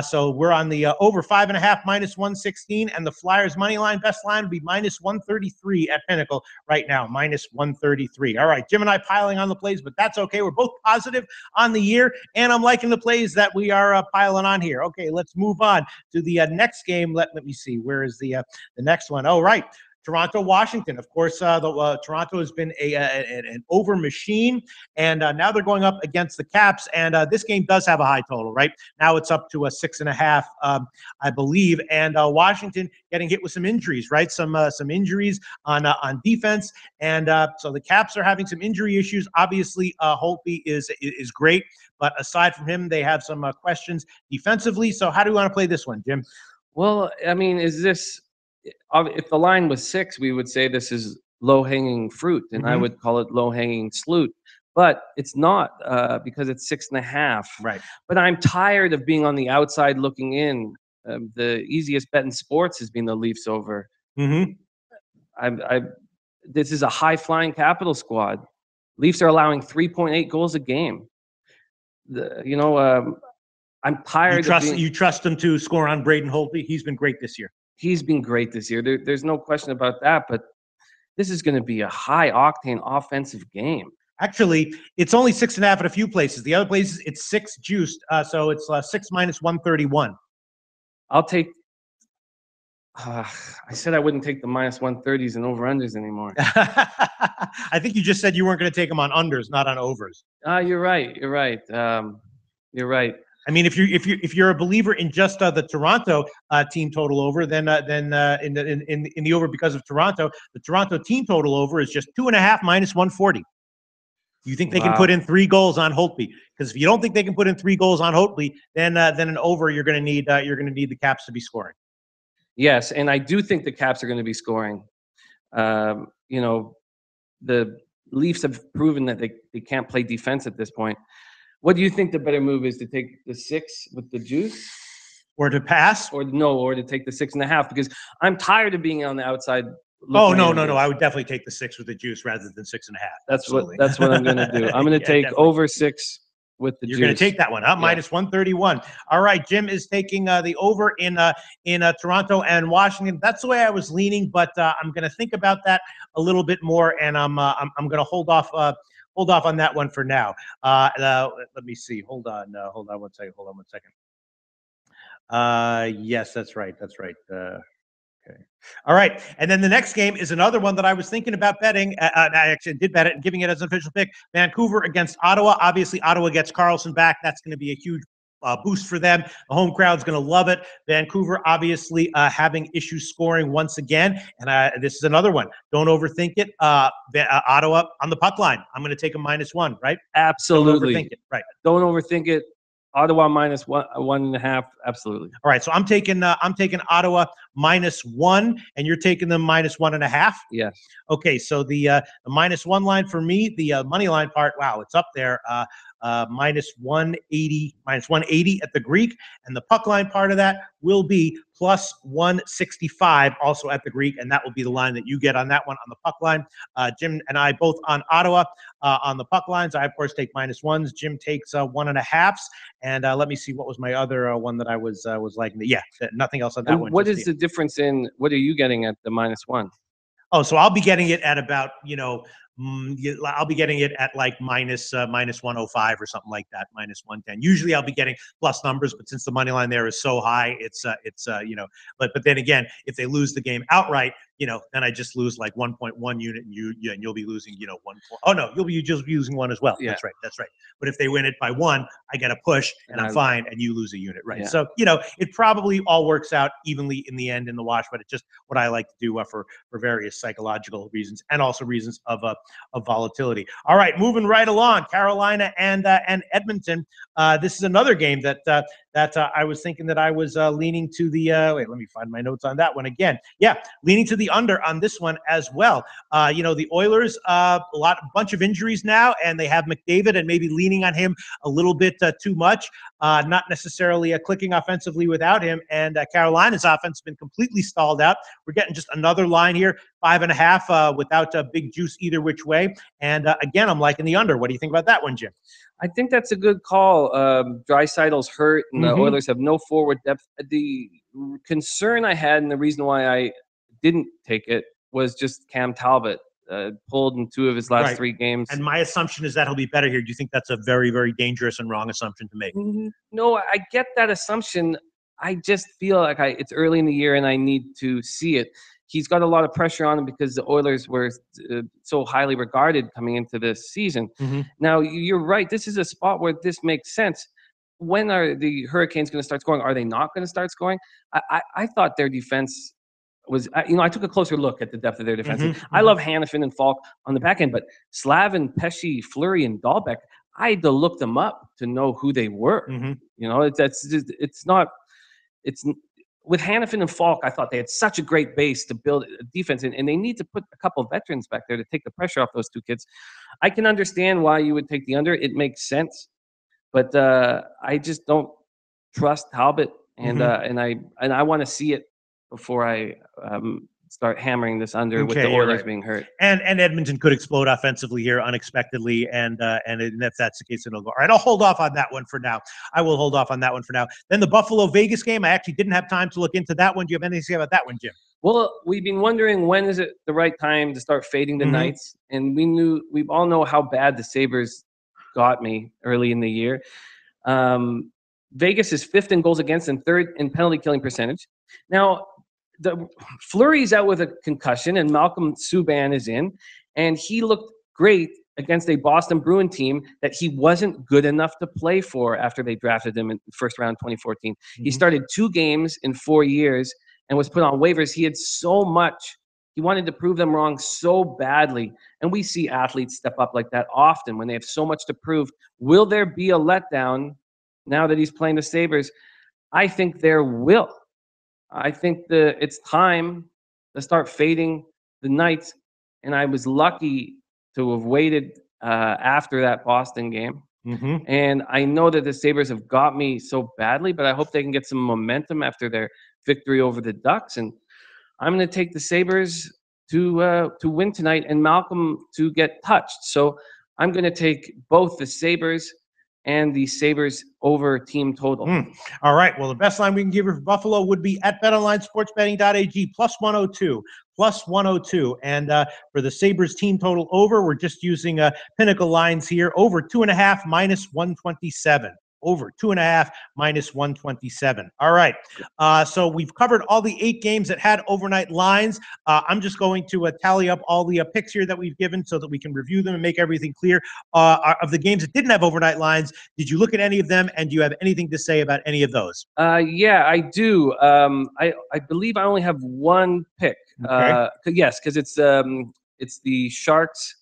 So we're on the over 5.5 -116, and the Flyers money line. Best line would be -133 at Pinnacle right now, -133. All right, Jim and I piling on the plays, but that's okay. We're both positive on the year, and I'm liking the plays that we are piling on here. Okay, let's move on to the next game. Let me see. Where is the next one? Oh, right. Toronto, Washington. Of course, Toronto has been an over machine, and now they're going up against the Caps. And this game does have a high total, right? Now it's up to a 6.5, I believe. And Washington getting hit with some injuries, right? Some injuries on defense, and so the Caps are having some injury issues. Obviously, Holtby is great, but aside from him, they have some questions defensively. So how do you want to play this one, Jim? Well, is this? If the line was 6, we would say this is low-hanging fruit, and I would call it low-hanging sloot. But it's not because it's 6.5. Right. But I'm tired of being on the outside looking in. The easiest bet in sports has been the Leafs over. This is a high-flying Capital squad. Leafs are allowing 3.8 goals a game. I'm tired. You trust him to score on Braden Holtby? He's been great this year. He's been great this year. There's no question about that. But this is going to be a high-octane offensive game. Actually, it's only 6.5 at a few places. The other places, it's 6 juiced. So it's 6 minus 131. I'll take. I said I wouldn't take the minus 130s and over-unders anymore. I think you just said you weren't going to take them on unders, not on overs. You're right. You're right. You're right. I mean, if you're a believer in just the Toronto team total over, then in the over because of Toronto, the Toronto team total over is just 2.5 minus 140. You think they can put in 3 goals on Holtby? Because if you don't think they can put in 3 goals on Holtby, then an over you're going to need the Caps to be scoring. Yes, and I do think the Caps are going to be scoring. You know, the Leafs have proven that they can't play defense at this point. What do you think the better move is, to take the 6 with the juice, or to pass, or to take the 6.5? Because I'm tired of being on the outside. Oh no! I would definitely take the 6 with the juice rather than 6.5. That's what I'm going to do. I'm going to take definitely. Over 6 with the juice. You're going to take that one, huh? Yeah. Minus 131. All right, Jim is taking the over in Toronto and Washington. That's the way I was leaning, but I'm going to think about that a little bit more, and I'm going to hold off on that one for now. Let me see. Hold on one second. Yes, that's right. Okay. All right. And then the next game is another one that I was thinking about betting. I actually did bet it and giving it as an official pick. Vancouver against Ottawa. Obviously, Ottawa gets Karlsson back. That's going to be a huge boost for them. The home crowd's going to love it. Vancouver obviously having issues scoring once again. And this is another one. Don't overthink it. Ottawa on the puck line. I'm going to take a -1, right? Absolutely. Don't overthink it. Right. Don't overthink it. Ottawa minus 1.5. Absolutely. All right. So I'm taking Ottawa -1, and you're taking them -1.5. Yes. Okay. So the -1 line for me, the money line part. Wow, it's up there. -180 at the Greek, and the puck line part of that will be +165 also at the Greek, and that will be the line that you get on that one on the puck line. Jim and I both on Ottawa on the puck lines. I of course take -1s. Jim takes 1.5s, and let me see, what was my other one that I was liking? Yeah, nothing else on that one. What is the difference in what are you getting at the -1? Oh, so I'll be getting it at about I'll be getting it at like minus 105 or something like that, -110. Usually I'll be getting plus numbers, but since the money line there is so high, it's but then again, if they lose the game outright, then I just lose like 1.1 unit, and you'll be losing 1. Oh no, you'll be just using 1 as well. Yeah. That's right. But if they win it by 1, I get a push and I'm fine, and you lose a unit, right? Yeah. So it probably all works out evenly in the end in the wash, but it's just what I like to do for various psychological reasons and also reasons of volatility. All right, moving right along, Carolina and Edmonton. This is another game that I was thinking that I was leaning to the wait, let me find my notes on that one again. Yeah, leaning to the under on this one as well. The Oilers, bunch of injuries now, and they have McDavid, and maybe leaning on him a little bit too much. Not necessarily clicking offensively without him, and Carolina's offense has been completely stalled out. We're getting just another line here, 5.5 without big juice either which way. And again, I'm liking the under. What do you think about that one, Jim? I think that's a good call. Draisaitl's hurt, and the Oilers have no forward depth. The concern I had, and the reason why I didn't take it, was just Cam Talbot. Pulled in 2 of his last 3 games. And my assumption is that he'll be better here. Do you think that's a very, very dangerous and wrong assumption to make? No, I get that assumption. I just feel like it's early in the year and I need to see it. He's got a lot of pressure on him because the Oilers were so highly regarded coming into this season. Now, you're right. This is a spot where this makes sense. When are the Hurricanes going to start scoring? Are they not going to start scoring? I thought their defense was, I took a closer look at the depth of their defense. I love Hanifin and Falk on the back end, but Slavin, Pesce, Fleury, and Dahlbeck, I had to look them up to know who they were. It's with Hanifin and Falk, I thought they had such a great base to build a defense, and they need to put a couple of veterans back there to take the pressure off those 2 kids. I can understand why you would take the under. It makes sense, but I just don't trust Talbot, and I want to see it before I start hammering this under with the Oilers being hurt. And Edmonton could explode offensively here unexpectedly, and if that's the case, it'll go. All right, I'll hold off on that one for now. I will hold off on that one for now. Then the Buffalo-Vegas game, I actually didn't have time to look into that one. Do you have anything to say about that one, Jim? Well, we've been wondering when is it the right time to start fading the Knights, and we all know how bad the Sabres got me early in the year. Vegas is 5th in goals against and 3rd in penalty killing percentage. Now, the Fleury's out with a concussion, and Malcolm Subban is in, and he looked great against a Boston Bruin team that he wasn't good enough to play for after they drafted him in the first round 2014. He started 2 games in 4 years and was put on waivers. He had so much. He wanted to prove them wrong so badly. And we see athletes step up like that often when they have so much to prove. Will there be a letdown now that he's playing the Sabres? I think there will. I think it's time to start fading the Knights. And I was lucky to have waited after that Boston game. And I know that the Sabres have got me so badly, but I hope they can get some momentum after their victory over the Ducks. And I'm going to take the Sabres to win tonight and Malcolm to get touched. So I'm going to take both the Sabres and the Sabres over team total. All right. Well, the best line we can give you for Buffalo would be at betonlinesportsbetting.ag +102, +102. And for the Sabres team total over, we're just using Pinnacle lines here. Over 2.5 -127. Over 2.5 -127. All right. So we've covered all the 8 games that had overnight lines. I'm just going to tally up all the picks here that we've given so that we can review them and make everything clear. Of the games that didn't have overnight lines, did you look at any of them, and do you have anything to say about any of those? Yeah, I do. I believe I only have one pick. Okay. Yes, because it's the Sharks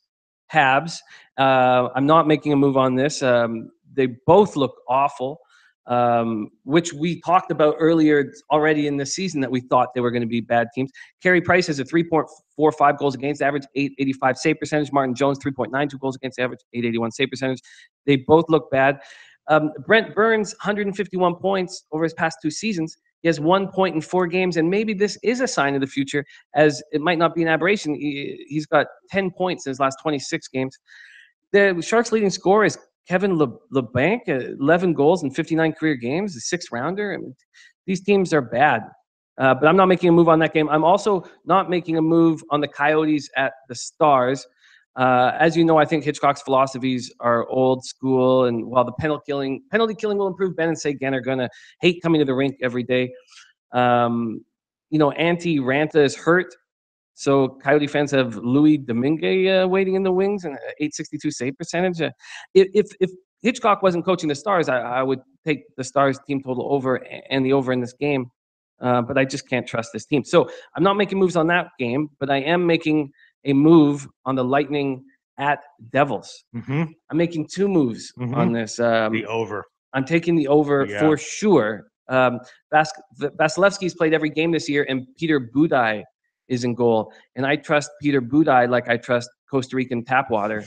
Habs. I'm not making a move on this. They both look awful, which we talked about earlier already in the season that we thought they were going to be bad teams. Carey Price has a 3.45 goals against average, 885 save percentage. Martin Jones, 3.92 goals against average, 881 save percentage. They both look bad. Brent Burns, 151 points over his past 2 seasons. He has 1 point in 4 games, and maybe this is a sign of the future, as it might not be an aberration. He's got 10 points in his last 26 games. The Sharks' leading scorer is Kevin LeBanc, 11 goals in 59 career games, a 6th-rounder. I mean, these teams are bad, but I'm not making a move on that game. I'm also not making a move on the Coyotes at the Stars. As you know, I think Hitchcock's philosophies are old school, and while the penalty killing will improve, Ben and Seguin are going to hate coming to the rink every day. Antti Ranta is hurt, so Coyote fans have Louis Domingue waiting in the wings and 862 save percentage. If Hitchcock wasn't coaching the Stars, I would take the Stars team total over and the over in this game, but I just can't trust this team. So I'm not making moves on that game, but I am making a move on the Lightning at Devils. I'm making 2 moves on this. The over. I'm taking the over for sure. Vasilevsky's played every game this year, and Peter Budaj is in goal. And I trust Peter Budaj like I trust Costa Rican tap water.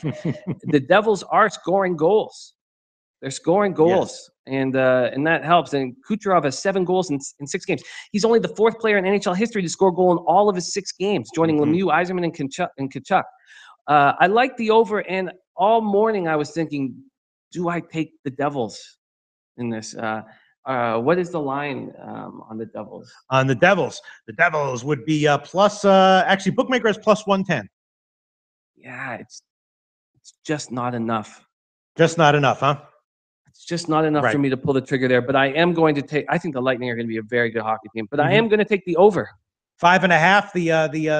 The Devils are scoring goals. They're scoring goals, and that helps. And Kucherov has 7 goals in 6 games. He's only the 4th player in NHL history to score a goal in all of his 6 games, joining Lemieux, Yzerman, and Tkachuk. I like the over, and all morning I was thinking, do I take the Devils in this? What is the line on the Devils? On the Devils would be plus. Actually, bookmaker is +110. Yeah, it's just not enough. Just not enough, huh? It's just not enough for me to pull the trigger there. But I am going to take. I think the Lightning are going to be a very good hockey team. But I am going to take the over. 5.5.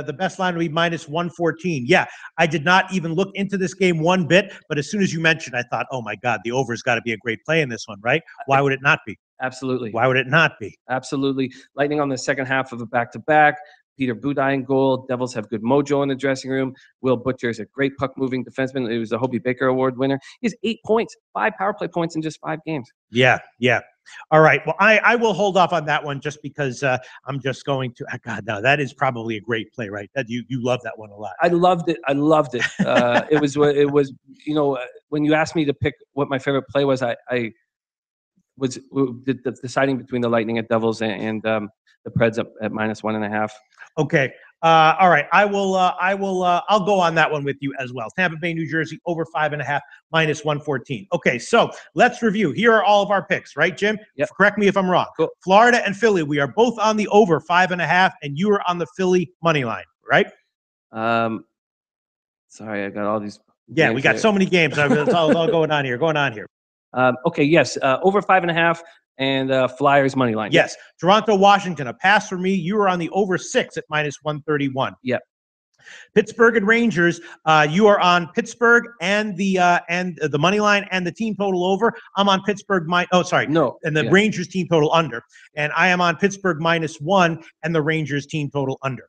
The best line would be -114. Yeah, I did not even look into this game one bit. But as soon as you mentioned, I thought, oh my God, the over's got to be a great play in this one, right? Why would it not be? Absolutely. Why would it not be? Absolutely. Lightning on the second half of a back-to-back. Peter Budaj in goal. Devils have good mojo in the dressing room. Will Butcher is a great puck-moving defenseman. He was a Hobey Baker Award winner. He has 8 points, 5 power play points in just 5 games. Yeah. All right. Well, I will hold off on that one just because I'm just going to. God, no, that is probably a great play, right? That you love that one a lot. I loved it. It was when you asked me to pick what my favorite play was, I was deciding between the Lightning at Devils and the Preds at -1.5. Okay. All right, I'll go on that one with you as well. Tampa Bay, New Jersey, over 5.5, -114. Okay, so let's review. Here are all of our picks, right, Jim? Yep. Correct me if I'm wrong. Cool. Florida and Philly, we are both on the over 5.5, and you are on the Philly money line, right? Sorry, I got all these. Yeah, we got so many games. It's all going on here. Okay, yes, over 5.5 and Flyers money line. Yes, Toronto, Washington, a pass for me. You are on the over 6 at -131. Yep. Pittsburgh and Rangers, you are on Pittsburgh and the money line and the team total over. I'm on Pittsburgh and the Rangers team total under, and I am on Pittsburgh -1 and the Rangers team total under.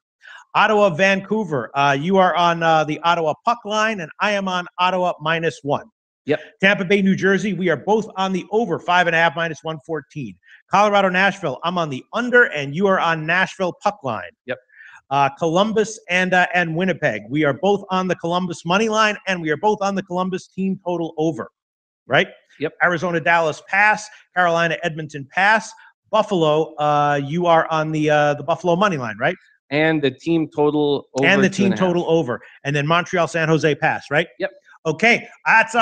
Ottawa, Vancouver, you are on the Ottawa puck line, and I am on Ottawa -1. Yep. Tampa Bay, New Jersey, we are both on the over 5.5, -114. Colorado, Nashville, I'm on the under, and you are on Nashville puck line. Yep. Columbus and Winnipeg, we are both on the Columbus money line, and we are both on the Columbus team total over, right? Yep. Arizona, Dallas pass. Carolina, Edmonton pass. Buffalo, you are on the Buffalo money line, right? And the team total over. And the team total over. And then Montreal, San Jose pass, right? Yep. Okay, that's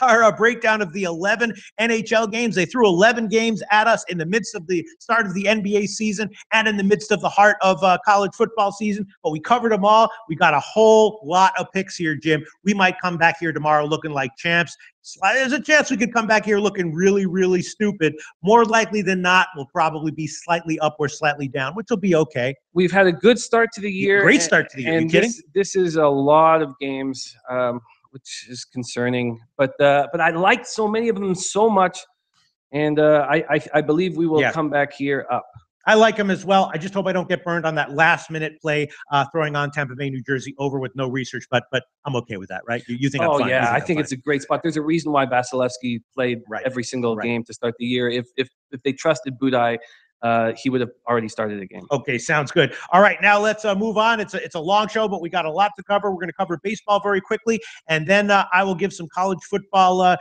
our breakdown of the 11 NHL games. They threw 11 games at us in the midst of the start of the NBA season and in the midst of the heart of college football season, but we covered them all. We got a whole lot of picks here, Jim. We might come back here tomorrow looking like champs. There's a chance we could come back here looking really, really stupid. More likely than not, we'll probably be slightly up or slightly down, which will be okay. We've had a good start to the year. Great start to the year. Are you kidding? This is a lot of games. Which is concerning, but I liked so many of them so much, and I believe we will come back here up. I like them as well. I just hope I don't get burned on that last-minute play, throwing on Tampa Bay, New Jersey over with no research, but I'm okay with that, right? You think I'm fine? Oh, yeah, I think it's a great spot. There's a reason why Vasilevsky played every single game to start the year. If they trusted Budaj, he would have already started the game. Okay, sounds good. All right, now let's move on. It's a long show, but we got a lot to cover. We're going to cover baseball very quickly, and then I will give some college football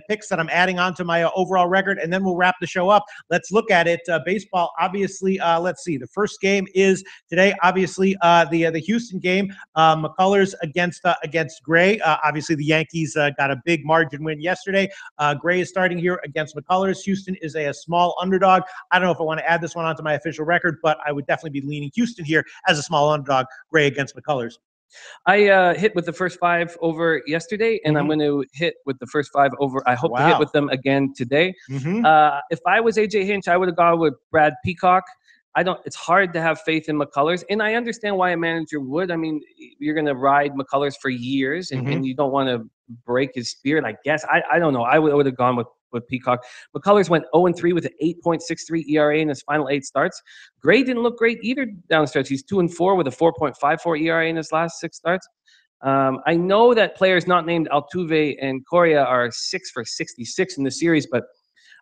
picks that I'm adding on to my overall record, and then we'll wrap the show up. Let's look at it. Baseball, obviously, let's see. The first game is today, obviously, the Houston game, McCullers against Gray. Obviously, the Yankees got a big margin win yesterday. Gray is starting here against McCullers. Houston is a small underdog. I don't know if I want to add this one onto my official record, but I would definitely be leaning Houston here as a small underdog. Gray against McCullers. I hit with the first 5 over yesterday, and I'm going to hit with the first 5 over. I hope to hit with them again today. If I was AJ Hinch, I would have gone with Brad Peacock. It's hard to have faith in McCullers, and I understand why a manager would. I mean, you're going to ride McCullers for years, and you don't want to break his spirit, I guess. I don't know. I would have gone with Peacock. McCullers went 0-3 with an 8.63 ERA in his final 8 starts. Gray didn't look great either down the stretch. He's 2-4 with a 4.54 ERA in his last 6 starts. I know that players not named Altuve and Correa are 6 for 66 in the series, but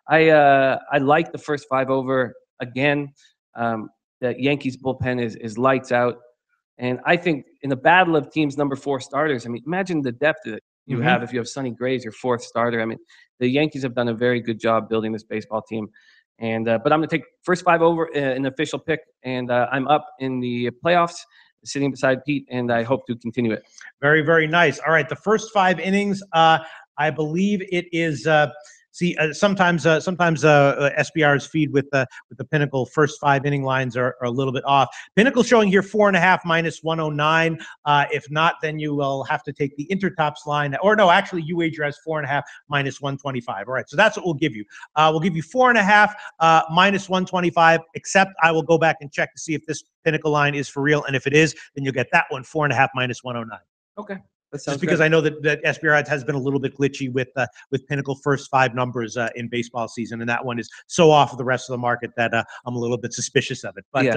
I like the first 5 over again. The Yankees bullpen is lights out. And I think in the battle of teams' number 4 starters, I mean, imagine the depth that you have if you have Sonny Gray as your 4th starter. I mean, the Yankees have done a very good job building this baseball team. And but I'm going to take first 5 over an official pick, and I'm up in the playoffs, sitting beside Pete, and I hope to continue it. Very, very nice. All right, the first 5 innings, I believe it is. Sometimes SBR's feed with the Pinnacle first 5 inning lines are a little bit off. Pinnacle showing here 4.5 -109. If not, then you will have to take the Intertops line, or no, actually UWager has 4.5 -125. All right, so that's what we'll give you. We'll give you 4.5 -125. Except I will go back and check to see if this Pinnacle line is for real, and if it is, then you'll get that one 4.5 -109. Okay. Just because I know that SBR has been a little bit glitchy with Pinnacle first 5 numbers in baseball season, and that one is so off of the rest of the market that I'm a little bit suspicious of it. But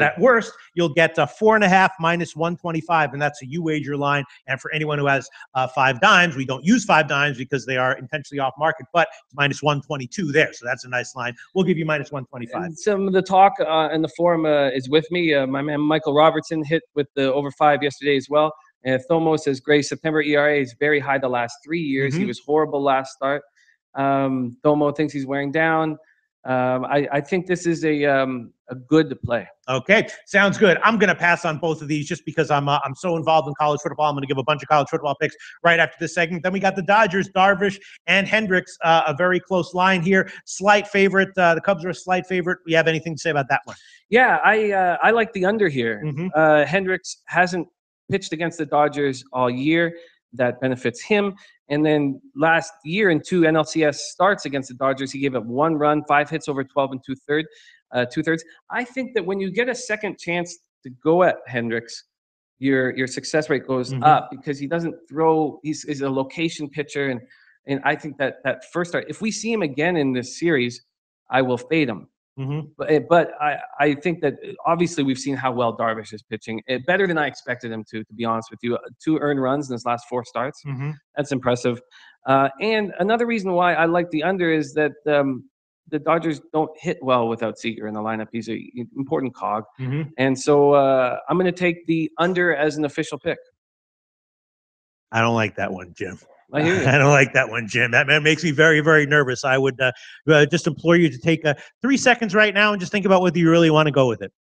at worst, you'll get 4.5 -125, and that's a UWager line. And for anyone who has 5 dimes, we don't use 5 dimes because they are intentionally off market, but it's -122 there, so that's a nice line. We'll give you -125. And some of the talk in the forum is with me. My man Michael Robertson hit with the over 5 yesterday as well. And Thomo says Gray's September ERA is very high the last 3 years. He was horrible last start. Thomo thinks he's wearing down. I think this is a good play. Okay, sounds good. I'm going to pass on both of these just because I'm so involved in college football. I'm going to give a bunch of college football picks right after this segment. Then we got the Dodgers, Darvish and Hendricks, a very close line here. Slight favorite. The Cubs are a slight favorite. You have anything to say about that one? Yeah, I like the under here. Mm-hmm. Hendricks hasn't pitched against the Dodgers all year. That benefits him. And then last year in 2 NLCS starts against the Dodgers, he gave up 1 run, 5 hits over 12 and 2/3. I think that when you get a second chance to go at Hendricks, your success rate goes up because he doesn't throw. He's a location pitcher, and I think that first start. If we see him again in this series, I will fade him. But I think that obviously we've seen how well Darvish is pitching. Better than I expected him to be honest with you. 2 earned runs in his last 4 starts. That's impressive. And another reason why I like the under is that the Dodgers don't hit well without Seager in the lineup. He's an important cog. And so I'm going to take the under as an official pick. I don't like that one, Jim. I hear you. I don't like that one, Jim. That makes me very, very nervous. I would just implore you to take 3 seconds right now and just think about whether you really want to go with it.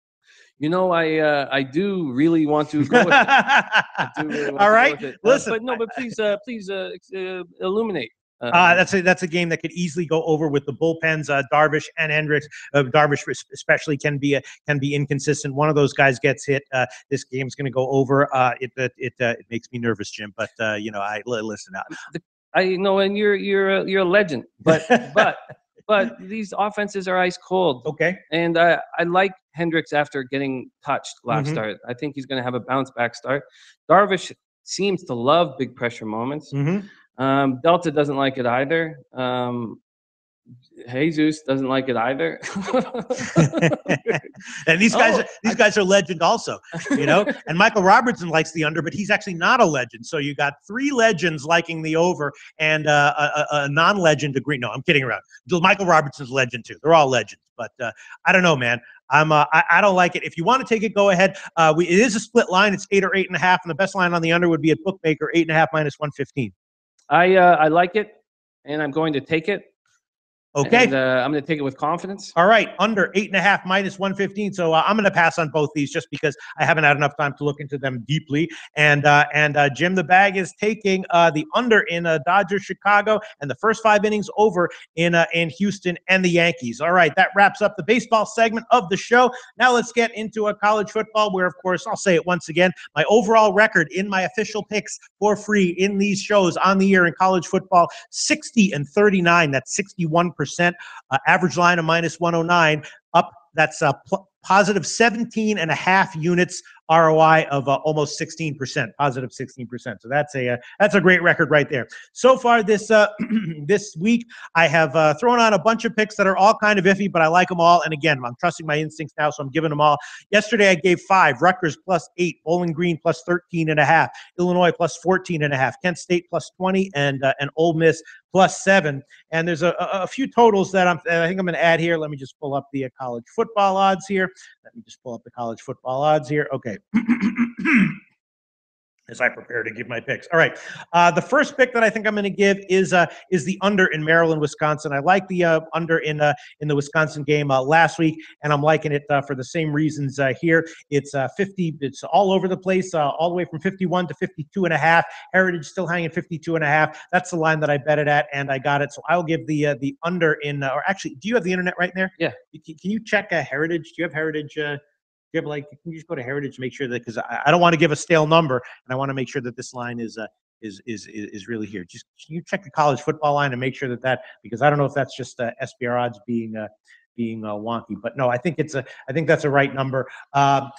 You know, I do really want to go with it. I do really want All to right, go with it. listen. But please illuminate. That's a game that could easily go over with the bullpens. Darvish and Hendricks. Darvish especially can be inconsistent. One of those guys gets hit. This game's going to go over. It makes me nervous, Jim. But I listen out. I know, and you're a legend. But these offenses are ice cold. Okay. And I like Hendricks after getting touched last start. I think he's going to have a bounce back start. Darvish seems to love big pressure moments. Delta doesn't like it either. Jesus doesn't like it either. And these guys are legend also, And Michael Robertson likes the under, but he's actually not a legend. So you got 3 legends liking the over and a non-legend agree. No, I'm kidding around. Michael Robertson's a legend too. They're all legends, but I don't know, man. I don't like it. If you want to take it, go ahead. It is a split line. It's 8 or 8.5, and the best line on the under would be at Bookmaker 8.5 minus 115. I like it, and I'm going to take it. Okay. And, I'm going to take it with confidence. All right, under 8.5 minus 115. So I'm going to pass on both these just because I haven't had enough time to look into them deeply. And Jim, the bag is taking the under in Dodgers Chicago and the first 5 innings over in Houston and the Yankees. All right, that wraps up the baseball segment of the show. Now let's get into college football, where of course I'll say it once again, my overall record in my official picks for free in these shows on the year in college football: 60-39. That's 61%. Average line of minus 109 up. That's positive 17.5 units ROI of almost 16%, positive 16%. So that's a great record right there. So far this this week, I have thrown on a bunch of picks that are all kind of iffy, but I like them all. And again, I'm trusting my instincts now, so I'm giving them all. Yesterday, I gave 5: Rutgers +8, Bowling Green +13.5, Illinois +14.5, Kent State +20, and Ole Miss +7. And there's a few totals that I think I'm going to add here. Let me just pull up the college football odds here. Okay. As I prepare to give my picks. All right. The first pick that I think I'm going to give is the under in Maryland, Wisconsin. I like the under in the Wisconsin game last week, and I'm liking it for the same reasons here. It's 50. It's all over the place, all the way from 51 to 52.5. Heritage still hanging 52.5. That's the line that I bet it at, and I got it. So I'll give the under in. Or actually, do you have the internet right there? Yeah. Can you check Heritage? Do you have Heritage? You have can you just go to Heritage to make sure that, because I don't want to give a stale number, and I want to make sure that this line is really here. Just can you check the college football line and make sure that because I don't know if that's just SBR odds being wonky, but no, I think that's a right number. So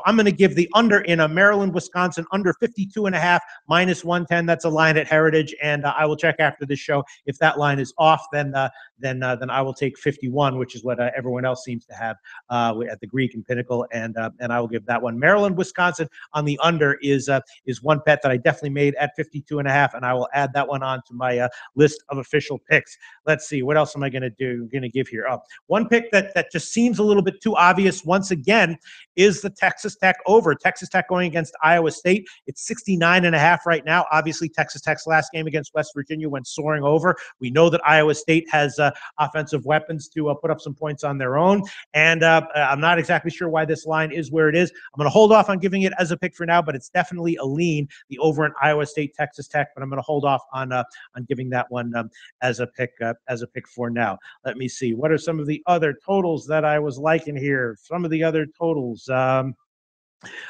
I'm going to give the under in Maryland, Wisconsin, under 52.5 minus 110. That's a line at Heritage, and I will check after this show. If that line is off, then I will take 51, which is what everyone else seems to have at the Greek and Pinnacle, and I will give that one. Maryland, Wisconsin on the under is one bet that I definitely made at 52.5, and I will add that one on to my list of official picks. Let's see, what else am I going to do? I'm going to give here. tomorrow. One pick that just seems a little bit too obvious once again is the Texas Tech over. Texas Tech going against Iowa State. It's 69.5 right now. Obviously, Texas Tech's last game against West Virginia went soaring over. We know that Iowa State has offensive weapons to put up some points on their own. And I'm not exactly sure why this line is where it is. I'm going to hold off on giving it as a pick for now, but it's definitely a lean, the over in Iowa State, Texas Tech. But I'm going to hold off on giving that one as a pick for now. Let me see. What are some of the other totals that I was liking here? Some of the other totals.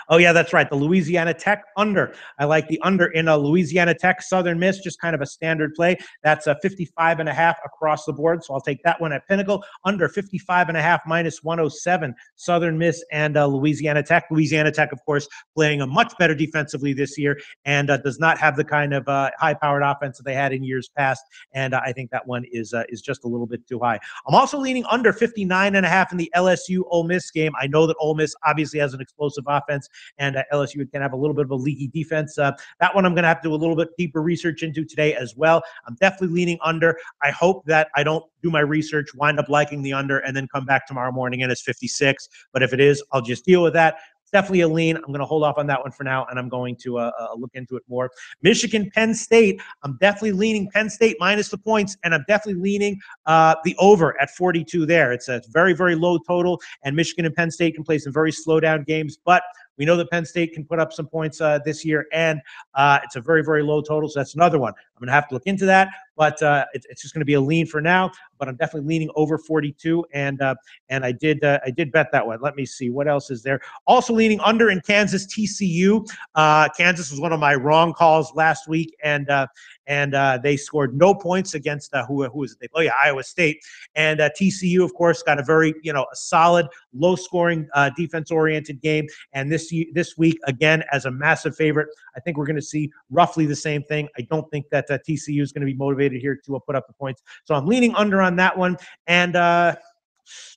Oh, yeah, that's right. The Louisiana Tech under. I like the under in a Louisiana Tech Southern Miss, just kind of a standard play. That's a 55.5 across the board. So I'll take that one at Pinnacle. Under 55.5 minus 107. Southern Miss and Louisiana Tech. Louisiana Tech, of course, playing a much better defensively this year and does not have the kind of high-powered offense that they had in years past. And I think that one is just a little bit too high. I'm also leaning under 59.5 in the LSU Ole Miss game. I know that Ole Miss obviously has an explosive offense, and LSU can have a little bit of a leaky defense. That one I'm going to have to do a little bit deeper research into today as well. I'm definitely leaning under. I hope that I don't do my research, wind up liking the under, and then come back tomorrow morning and it's 56. But if it is, I'll just deal with that. It's definitely a lean. I'm going to hold off on that one for now, and I'm going to look into it more. Michigan, Penn State. I'm definitely leaning Penn State minus the points, and I'm definitely leaning the over at 42 there. It's a very, very low total, and Michigan and Penn State can play some very slow down games, but we know that Penn State can put up some points this year, and it's a very, very low total, so that's another one. I'm going to have to look into that, but it's just going to be a lean for now. But I'm definitely leaning over 42, and I did bet that one. Let me see what else is there. Also leaning under in Kansas TCU. Kansas was one of my wrong calls last week, and they scored no points against who is it? Oh yeah, Iowa State. And TCU, of course, got a very a solid, low-scoring, defense-oriented game. And this week, again, as a massive favorite, I think we're going to see roughly the same thing. I don't think that TCU is going to be motivated here to put up the points. So I'm leaning under on that one. And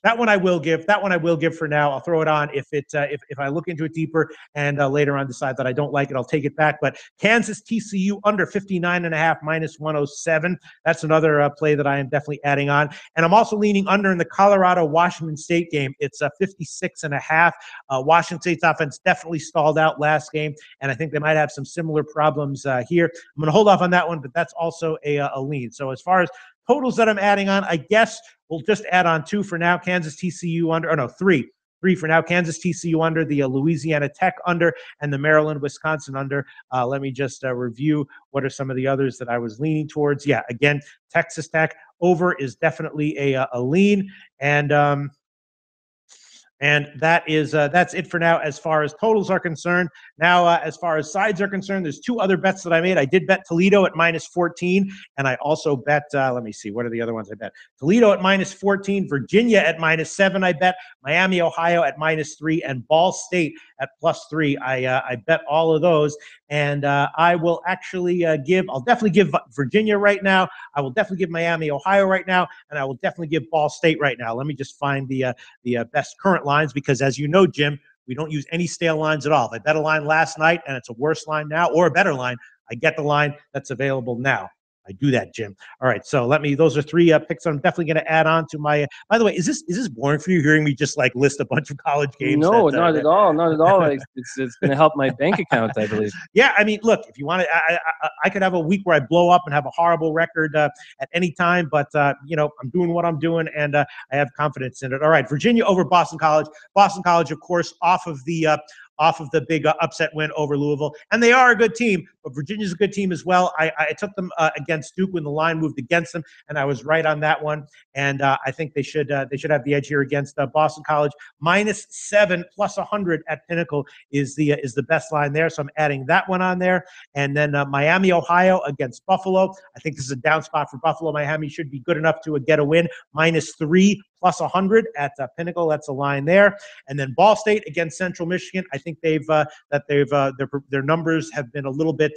that one I will give. That one I will give for now. I'll throw it on if I look into it deeper and later on decide that I don't like it, I'll take it back. But Kansas TCU under 59.5 minus 107. That's another play that I am definitely adding on. And I'm also leaning under in the Colorado-Washington State game. It's 56.5. Washington State's offense definitely stalled out last game, and I think they might have some similar problems here. I'm going to hold off on that one, but that's also a lean. So as far as totals that I'm adding on, I guess we'll just add on 2 for now. Kansas TCU under, or no, 3 for now. Kansas TCU under, the Louisiana Tech under, and the Maryland Wisconsin under. Let me just review what are some of the others that I was leaning towards. Yeah, again, Texas Tech over is definitely a lean, and that's it for now as far as totals are concerned. Now, as far as sides are concerned, there's 2 other bets that I made. I did bet Toledo at minus 14, and I also bet, let me see, what are the other ones I bet? Toledo at minus 14, Virginia at minus 7, I bet, Miami, Ohio at minus 3, and Ball State at plus 3. I bet all of those, and I will actually I'll definitely give Virginia right now. I will definitely give Miami, Ohio right now, and I will definitely give Ball State right now. Let me just find the best current lines, because as you know, Jim, we don't use any stale lines at all. If I bet a line last night and it's a worse line now or a better line, I get the line that's available now. I do that, Jim. All right, so those are 3 picks I'm definitely going to add on to my, by the way, is this boring for you, hearing me just like list a bunch of college games? No, not at all. Not at all. It's going to help my bank account, I believe. Yeah, I mean, look, if you want to, I could have a week where I blow up and have a horrible record at any time, but, I'm doing what I'm doing, and I have confidence in it. All right, Virginia over Boston College. Boston College, of course, off of the big upset win over Louisville. And they are a good team, but Virginia's a good team as well. I took them against Duke when the line moved against them, and I was right on that one. And I think they should have the edge here against Boston College. Minus 7 plus 100 at Pinnacle is the best line there. So I'm adding that one on there. And then Miami, Ohio against Buffalo. I think this is a down spot for Buffalo. Miami should be good enough to get a win. Minus 3 plus 100 at Pinnacle. That's a line there. And then Ball State against Central Michigan. I think their numbers have been a little bit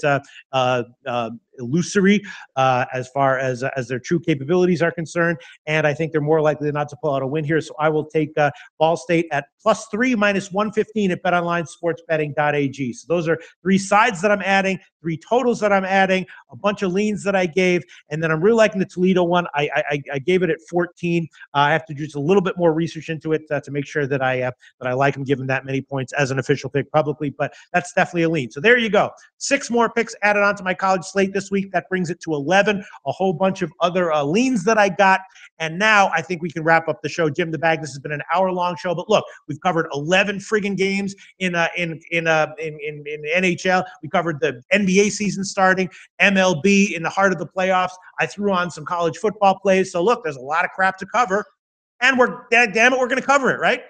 illusory as far as their true capabilities are concerned, and I think they're more likely than not to pull out a win here. So I will take Ball State at +3 -115 at betonlinesportsbetting.ag. So those are 3 sides that I'm adding, 3 totals that I'm adding, a bunch of leans that I gave, and then I'm really liking the Toledo one. I gave it at 14. I have to do just a little bit more research into it to make sure that I like them given that many points as an official pick publicly, but that's definitely a lean. So there you go. 6 more picks added onto my college slate this week. That brings it to 11. A whole bunch of other leans that I got, and now I think we can wrap up the show. Jim the Bag, this has been an hour-long show, but look, we've covered 11 friggin' games in NHL. We covered the NBA season starting, MLB in the heart of the playoffs. I threw on some college football plays. So look, there's a lot of crap to cover, and damn it, we're going to cover it, right?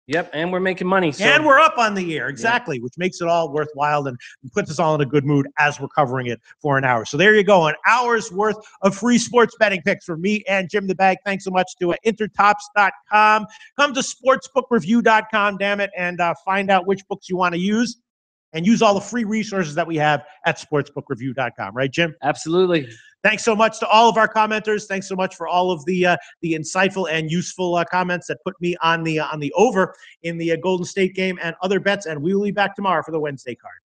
Yep, and we're making money. So. And we're up on the year, exactly, which makes it all worthwhile and puts us all in a good mood as we're covering it for an hour. So there you go, an hour's worth of free sports betting picks for me and Jim the Bag. Thanks so much to intertops.com. Come to sportsbookreview.com, damn it, and find out which books you want to use. And use all the free resources that we have at sportsbookreview.com. Right, Jim? Absolutely. Thanks so much to all of our commenters. Thanks so much for all of the insightful and useful comments that put me on the over in the Golden State game and other bets. And we will be back tomorrow for the Wednesday card.